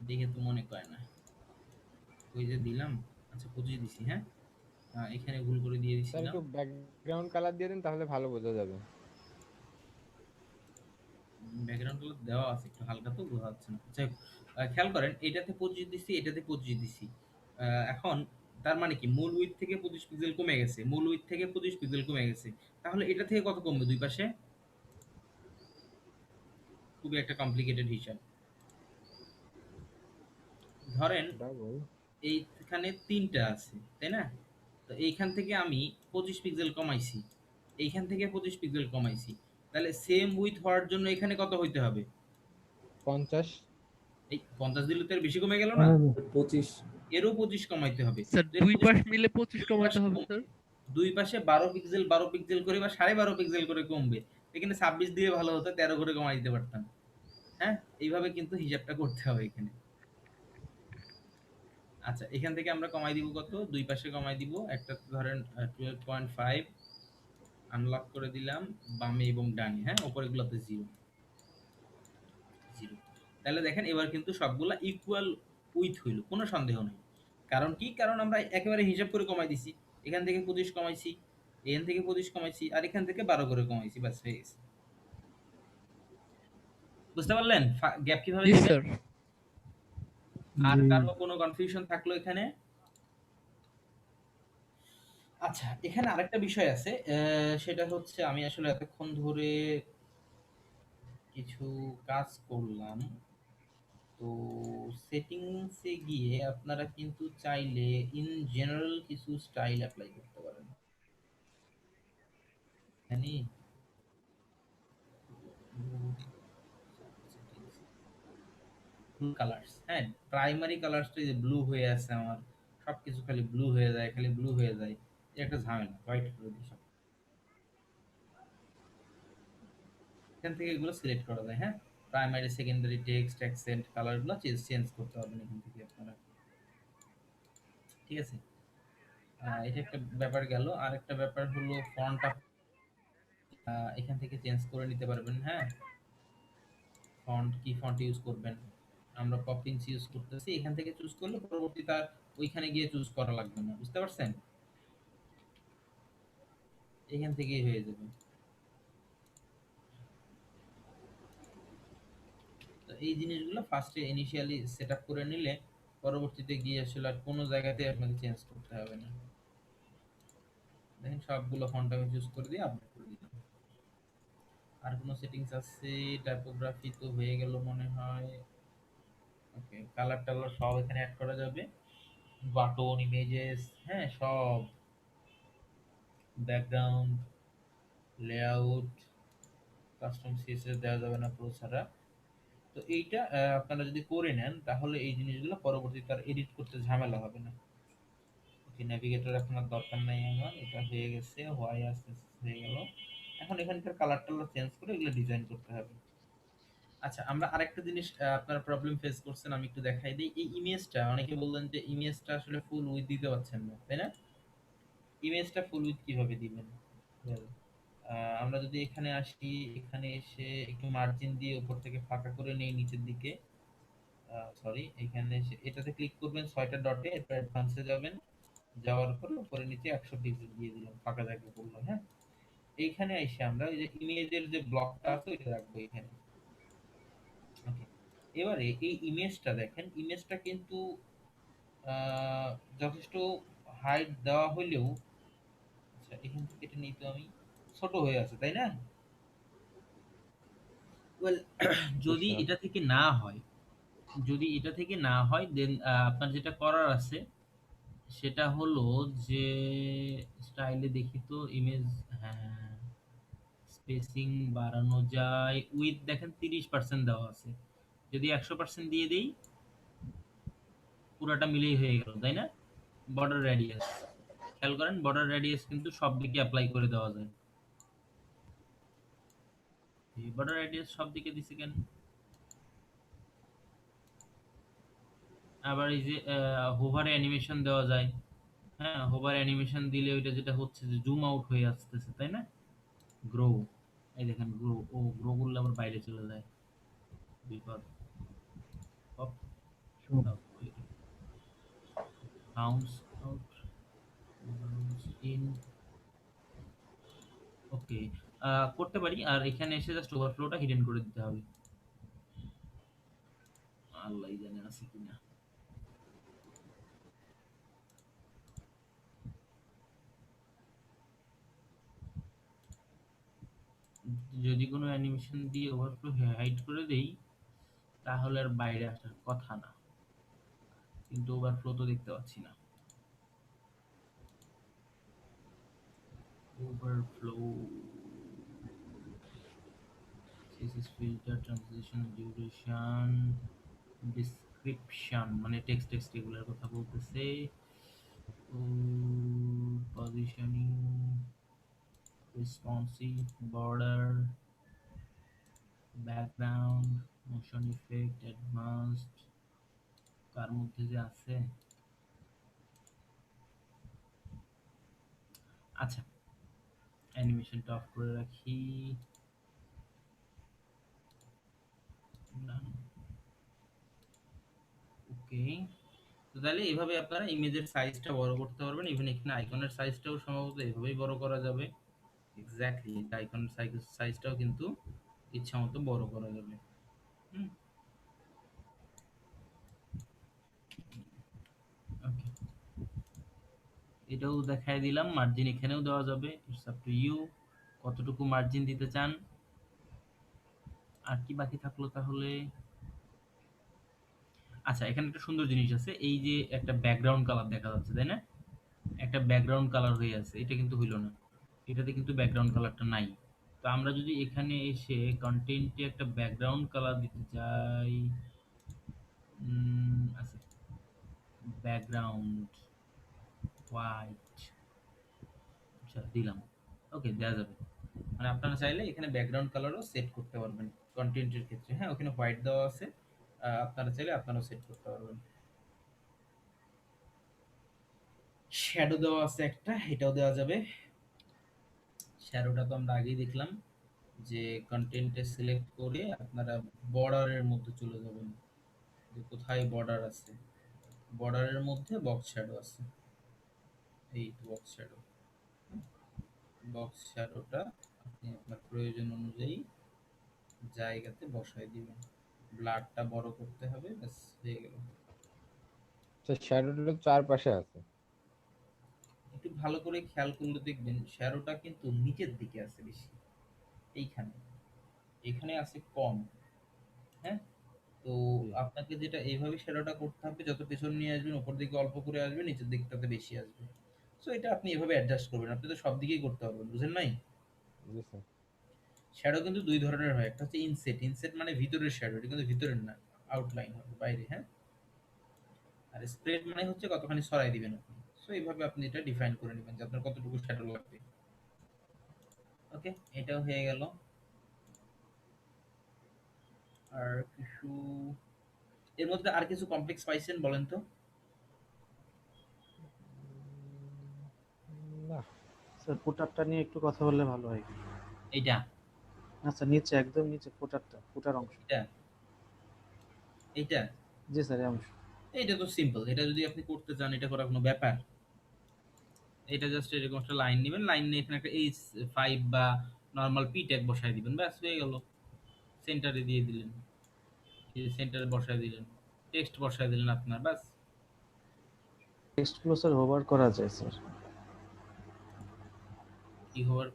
দেখে তো মনে করে না, ওই যে দিলাম আচ্ছা 25 দিছি, হ্যাঁ এখানে ভুল করে দিয়ে স্যার দিছিলাম। একটু ব্যাকগ্রাউন্ড কালার দিয়ে দিন তাহলে ভালো বোঝা যাবে। ব্যাকগ্রাউন্ড কালার দেওয়া আছে, একটু হালকা তো বোঝা যাচ্ছে না। যাই হোক, খেয়াল করেন এটাতে 25 দিছি, এটাতে 25 দিছি। এখন তার মানে কি মূল উইথ থেকে 25 পিক্সেল কমে গেছে, মূল উইথ থেকে 25 পিক্সেল কমে গেছে। তাহলে এটা থেকে কত কমবে দুই পাশে? খুবই একটা কমপ্লিকেটেড হিসাব। ধরেন ডাবল এইখানে 3টা আছে, তাই না? তো এইখান থেকে আমি 25 পিক্সেল কমাইছি, এইখান থেকে 25 পিক্সেল কমাইছি, তাহলে সেম উইথ হওয়ার জন্য এখানে কত হইতে হবে? 50। এই 50 দিলে তো এর বেশি কমে গেল না? 25। এরও 25 কমাইতে হবে। স্যার তো এর দুই 25 পাশ মিলে 25 দুই কমাতে পাশে হবে কম- স্যার। দুই পাশে 12 পিক্সেল 12 পিক্সেল করে বা 12.5 পিক্সেল করে কমবে। এখানে 26 দিয়ে ভালো হতো, 13 করে কমাই দিতে পারতাম। হ্যাঁ, এইভাবে কিন্তু হিসাবটা করতে হবে এখানে। আচ্ছা, এখান থেকে আমরা কমাই দিব কত? দুই পাশে কমাই দিব। একটা ধরেন 12.5 আনলক করে দিলাম বামে এবং ডানে, হ্যাঁ উপরেগুলোতে 0 0। তাহলে দেখেন এবার কিন্তু সবগুলা ইকুয়াল উইথ হইল, কোনো সন্দেহ নেই। কারণ কি? কারণ আমরা একেবারে হিসাব করে কমাই দিছি। এখান থেকে 25 কমাইছি, এখান থেকে 25 কমাইছি, আর এখান থেকে 12 করে কমাইছি, ব্যাস হয়ে গেছে। বুঝতে পারলেন গ্যাপ কিভাবে জি দিবেন? স্যার। আর জি। কারো কোনো কনফিউশন থাকলো এখানে? আচ্ছা, এখানে আরেকটা বিষয় আছে, সেটা হচ্ছে আমি আসলে এতক্ষণ ধরে কিছু কাজ করলাম। তো সেটিংসে গিয়ে আপনারা কিন্তু চাইলে ইন জেনারেল কিছু স্টাইল অ্যাপ্লাই করতে পারেন। জানি ব্লু কালার্স, হ্যাঁ প্রাইমারি কালার্সটা যে ব্লু হয়ে আছে আমার, সবকিছু খালি ব্লু হয়ে যায়, খালি ব্লু হয়ে যায়, এটা একটা ঝামেলা। হোয়াইট করে দিই সব। এখান থেকে এগুলো সিলেক্ট করা যায়, হ্যাঁ প্রাইমারি সেকেন্ডারি টেক্সট অ্যাকসেন্ট কালারগুলো চেঞ্জ করতে পারবেন এখান থেকে আপনারা, ঠিক আছে? এটা একটা ব্যাপার গেল। আর একটা ব্যাপার হলো ফন্ট এখান থেকে চেঞ্জ করে নিতে পারবেন, হ্যাঁ ফন্ট কি ফন্ট ইউজ করবেন। আমরা পপিংস ইউজ করতেছি, এখান থেকে চুজ করলে পরবর্তী তার ওইখানে গিয়ে চুজ করা লাগবে না, বুঝতে পারছেন? এখান থেকেই হয়ে যাবে। তো এই জিনিসগুলো ফার্স্টে ইনিশিয়ালি সেট আপ করে নিলে পরবর্তীতে গিয়ে আসলে আর কোনো জায়গাতে আপনাকে চেঞ্জ করতে হবে না। দেখেন সবগুলো ফন্ট আমি চুজ করে দিয়ে আপডেট করে দিলাম। আর কোনো সেটিংস আছে? টাইপোগ্রাফি তো হয়ে গেল মনে হয়। ওকে, কালার টালার সব এখানে অ্যাড করা যাবে, বাটন ইমেজেস, হ্যাঁ সব, ব্যাকগ্রাউন্ড লেআউট, কাস্টম সিএসএস দেওয়া যাবে না প্রো ছাড়া। তো এইটা আপনারা যদি করে নেন তাহলে এই জিনিসগুলো পরবর্তীতে আর এডিট করতে ঝামেলা হবে না। ওকে, নেভিগেটর এখন আর দরকার নাই আমার, এটা হয়ে গেছে, হোয়াই আসতে হয়ে গেল। এখন এখানকার কালার টালার চেঞ্জ করে এগুলো ডিজাইন করতে হবে। আচ্ছা, আমরা আরেকটা জিনিস আপনারা প্রবলেম ফেস করছেন, আমি একটু দেখাই দিই। এই ইমেজটা অনেকে বললেন যে ইমেজটা আসলে ফুল উইথ দিতে পারছেন না, তাই না? ইমেজটা ফুল উইথ কিভাবে দিবেন? Well, আমরা যদি এখানে আসি, এখানে এসে একটু মার্জিন দিয়ে উপর থেকে ফাঁকা করে নেই নিচের দিকে, সরি এখানে এসে এটাতে ক্লিক করবেন 6টা ডটে, এরপর অ্যাডভান্সে যাবেন, যাওয়ার পরে উপরে নিচে 100 পিক্সেল দিয়ে দিলাম, ফাঁকা জায়গা করলো, হ্যাঁ এইখানে এসে আমরা ওই যে ইমেজের যে ব্লকটা আছে ওইটা রাখবো এখানে। ওকে, এবারে এই ইমেজটা দেখেন, ইমেজটা কিন্তু যথেষ্ট হাইট দেওয়া হলেও, আচ্ছা এখান থেকে এটা নিতে আমি, ছোট হয়ে আছে তাই না? ওয়েল যদি স্যার এটা থেকে না হয়, যদি এটা থেকে না হয় দেন আপনার যেটা করার আছে সেটা হলো যে স্টাইলে দেখি তো ইমেজ, হ্যাঁ স্পেসিং বাড়ানো যায়, উইথ দেখেন 30% দেওয়া আছে, যদি 100% দিয়ে দেই পুরাটা মিলেই হয়ে গেল, তাই না? বর্ডার রেডিয়াস খেয়াল করেন, বর্ডার রেডিয়াস কিন্তু সব দিকে অ্যাপ্লাই করে দেওয়া যায়। বর্ডার রেডিয়াস সব দিকে দিছে কেন? আবার এই যে হোভারে অ্যানিমেশন দেওয়া যায়, হ্যাঁ হোভার অ্যানিমেশন দিলে ওইটা যেটা হচ্ছে যে জুম আউট হয়ে আসতেছে, তাই না? গ্রো, এই দেখেন গ্রো, ও গ্রো করলে আবার বাইরে চলে যায়, বিপদ। পপ শুন। বাউন্স, ও ইন ওকে, করতে পারি। আর এখানে এসে জাস্ট ওভারফ্লোটা হিডেন করে দিতে হবে। আল্লাহ জানে আছে কিনা। যদি কোনো অ্যানিমেশন দিয়ে ওভারফ্লো হাইড করে দেই তাহলে আর বাইরে আসার কথা না, কিন্তু ওভারফ্লো তো দেখতে পাচ্ছি না। Overflow CSS filter, transition, duration, description মানে টেক্সট এগুলোর কথা বলতেছে। Positioning, responsive, border, background, motion effect, advanced, তার মধ্যে যে আছে। আচ্ছা, অ্যানিমেশনটা অফ করে রাখি। ওকে, তো তাহলে এইভাবে আপনারা ইমেজের সাইজটা বড় করতে পারবেন। ইভেন এখানে আইকনের সাইজটাও সম্ভবত এভাবেই বড় করা যাবে। এক্স্যাক্টলি, আইকনের সাইজটাও কিন্তু ইচ্ছা মতো বড় করা যাবে। হুম, ওকে, এটাও দেখাই দিলাম। মার্জিন এখানেও দেওয়া যাবে, ইটস আপ টু ইউ কতটুকু মার্জিন দিতে চান। আর কি বাকি থাকলো তাহলে? আচ্ছা, এখানে একটা সুন্দর জিনিস আছে, এই যে একটা ব্যাকগ্রাউন্ড কালার দেখা যাচ্ছে, তাই না? একটা ব্যাকগ্রাউন্ড কালার হয়ে আছে, এটা কিন্তু হইল না, এটাতে কিন্তু ব্যাকগ্রাউন্ড কালারটা নাই। তো আমরা যদি এখানে এসে কন্টেন্টে একটা ব্যাকগ্রাউন্ড কালার দিতে চাই, আচ্ছা, ব্যাকগ্রাউন্ড হোয়াইট, আচ্ছা দিলাম, ওকে, দেওয়া যাবে। মানে আপনারা চাইলে এখানে ব্যাকগ্রাউন্ড কালারও সেট করতে পারবেন কন্টেন্টের ক্ষেত্রে। হ্যাঁ, ওখানে হোয়াইট দেওয়া আছে, আপনারা চাইলে আপনারাও সেট করতে পারবেন। শ্যাডো দেওয়া আছে একটা, এটাও দেওয়া যাবে। শ্যাডোটা তো আমরা আগেই দেখলাম যে কন্টেন্টে সিলেক্ট করে আপনারা বর্ডারের মধ্যে চলে যাবেন, যে কোথায় বর্ডার আছে, বর্ডারের মধ্যে বক্স শ্যাডো আছে, এই তো বক্স শ্যাডো। বক্স শ্যাডোটা আপনি আপনার প্রয়োজন অনুযায়ী জায়গাতে বসায় দিবেন। ব্লাডটা বড় করতে হবে, ব্যাস হয়ে গেল। শ্যাডোটা চারপাশে আছে। একটু ভালো করে খেয়াল করলে দেখবেন শ্যাডোটা কিন্তু নিচের দিকে আছে বেশি, এইখানে, এখানে আছে কম। হ্যাঁ, তো আপনাকে যেটা এইভাবে শ্যাডোটা করতে হবে, যত পেছন নিয়ে আসবেন উপর দিকে অল্প করে আসবে, নিচের দিকটাতে বেশি আসবে। সো এটা আপনি এভাবে অ্যাডজাস্ট করবেন, আপনি তো সব দিকেই করতে পারবেন, বুঝেন নাই? জি স্যার। শ্যাডো কিন্তু দুই ধরনের হয়, একটা হচ্ছে ইনসেট, ইনসেট মানে ভিতরের শ্যাডো, এটা কিন্তু ভিতরের না, আউটলাইন হবে বাইরে। হ্যাঁ, আর স্প্রেড মানে হচ্ছে কতখানি সরাই দিবেন আপনি। সো এইভাবে আপনি এটা ডিফাইন করে নেবেন যে আপনার কতটুকু শ্যাডো লাগবে। ওকে, এটাও হয়ে গেল। আর কিছু এর মধ্যে আর কিছু কমপ্লেক্স পাইছেন বলেন তো? না, স্যার ফুটারটা নিয়ে একটু কথা বললে ভালো হয়। এইটা, আচ্ছা, নিচে একদম নিচে ফুটারটা, ফুটার অংশ। এটা, এইটা, জি স্যার, এই অংশ। এইটা তো সিম্পল, এটা যদি আপনি করতে চান এটা করার কোনো ব্যাপার। এটা জাস্ট এরকম একটা লাইন নেবেন, লাইন নিয়ে এখানে একটা H5 বা নরমাল পি ট্যাগ বসায় দিবেন, ব্যাস হয়ে গেল। সেন্টারে দিয়ে দিলেন, এই সেন্টারে বসায় দিলেন, টেক্সট বসায় দিলেন আপনার, ব্যাস। টেক্সটগুলো স্যার হোভার করা যায় স্যার। কি হোভার?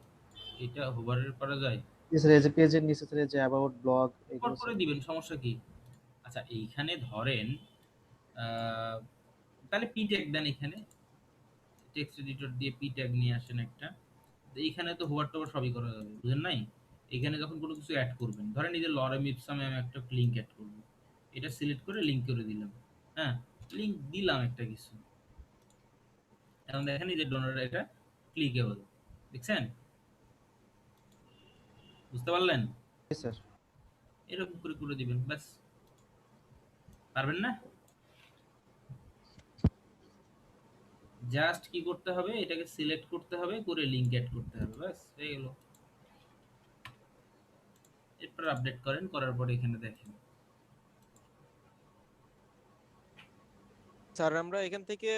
এটা হোভারের করা যায়? জি স্যার, এই যে পেজের নিচে স্যার, এই যে অ্যাবাউট ব্লগ হোভার এগুলো করে স্যার। দিবেন, সমস্যা কি? আচ্ছা, এইখানে ধরেন তাহলে পি ট্যাগ দেন, এখানে টেক্সট এডিটর দিয়ে পি ট্যাগ নিয়ে আসেন একটা। তো এইখানে তো হোভার টোভার সবই করা যাবে, বুঝেন নাই? এখানে যখন কোনো কিছু অ্যাড করবেন, ধরেন এই যে লরেম ইপসামে আমি একটা লিঙ্ক অ্যাড করবো, এটা সিলেক্ট করে লিঙ্ক করে দিলাম। হ্যাঁ, লিঙ্ক দিলাম একটা কিছু, এখন দেখেন এই যে ডোনার এটা ক্লিকেবল, দেখছেন? বুঝতে পারলেন? জি স্যার। এরকম করে করে দিবেন, ব্যাস। পারবেন না? জাস্ট কি করতে হবে, এটাকে সিলেক্ট করতে হবে, করে লিঙ্ক অ্যাড করতে হবে, ব্যাস হয়ে গেল। এরপর আপডেট করেন, করার পরে এখানে দেখেন। স্যার আমরা এখান থেকে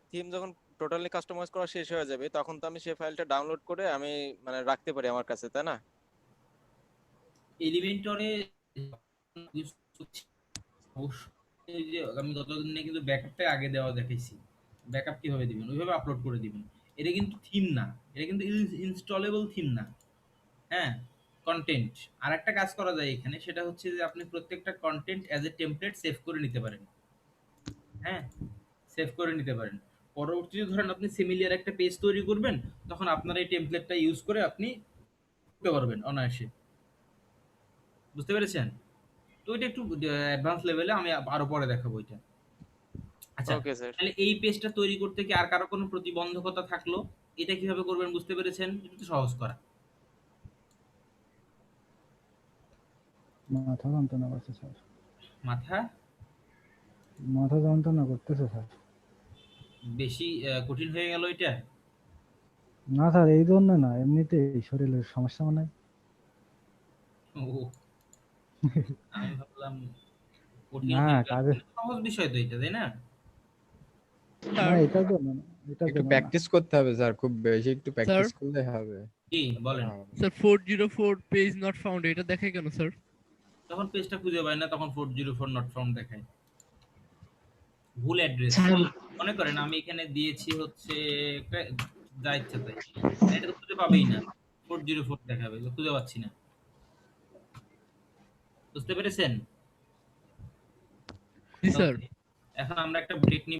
থিম যখন টোটালি কাস্টমাইজ করা শেষ হয়ে যাবে তখন তো আমি সেই ফাইলটা ডাউনলোড করে আমি মানে রাখতে পারি আমার কাছে, তাই না? এলিমেন্টরে অবশ্যই যে আমি গতদিনে কিন্তু ব্যাকআপটা আগে দেওয়া দেখাইছি। ব্যাকআপ কিভাবে দিবেন, ওইভাবে আপলোড করে দিবেন। এটা কিন্তু থিম না, এটা কিন্তু ইনস্টলেবল থিম না। হ্যাঁ, কন্টেন্ট। আর একটা কাজ করা যায় এখানে, সেটা হচ্ছে যে আপনি প্রত্যেকটা content as a template save করে নিতে পারেন। হ্যাঁ, সেভ করে নিতে পারেন। পরবর্তীতে ধরেন আপনি সিমিলার একটা পেজ তৈরি করবেন, তখন আপনার এই টেমপ্লেটটা ইউজ করে আপনি করতে পারবেন অনায়াসে। বুঝতে পেরেছেন? তো এটা একটু অ্যাডভান্স লেভেলে, আমি আরো পরে দেখাবো এটা। আচ্ছা, ওকে স্যার। তাহলে এই পেজটা তৈরি করতে কি আর কারো কোনো প্রতিবন্ধকতা থাকলো? এটা কিভাবে করবেন বুঝতে পেরেছেন? এটা তো সহজ করা। মাথা যন্ত্রণা করছে স্যার, মাথা মাথা যন্ত্রণা করতেছে স্যার। বেশি কঠিন হয়ে গেল এটা? না স্যার, এই জন্য না, এমনিতেই শরীরের সমস্যা মনে হয়। ও, আমি ভাবলাম কঠিন না, হয়ে গেল। কাজে সহজ বিষয় তো এটা, তাই না? না, এটার জন্য না, এটার একটু জন্য না। প্র্যাকটিস করতে হবে স্যার, খুব বেশি একটু প্র্যাকটিস করলে হবে। কি বলেন? স্যার 404 পেজ নট ফাউন্ড এটা দেখায় কেন স্যার? তখন পেজটা খুঁজে পায় না, তখন 404 নট ফাউন্ড দেখায়। ভুল অ্যাড্রেস। স্যার মনে করেন আমি এখানে দিয়েছি হচ্ছে যা ইচ্ছা তাই, এটা তো খুঁজে পাবেই না, 404 দেখাবে, তো খুঁজে পাচ্ছি না। বুঝতে পেরেছেন? জি স্যার। এখন আমরা একটা ব্রেক নিব।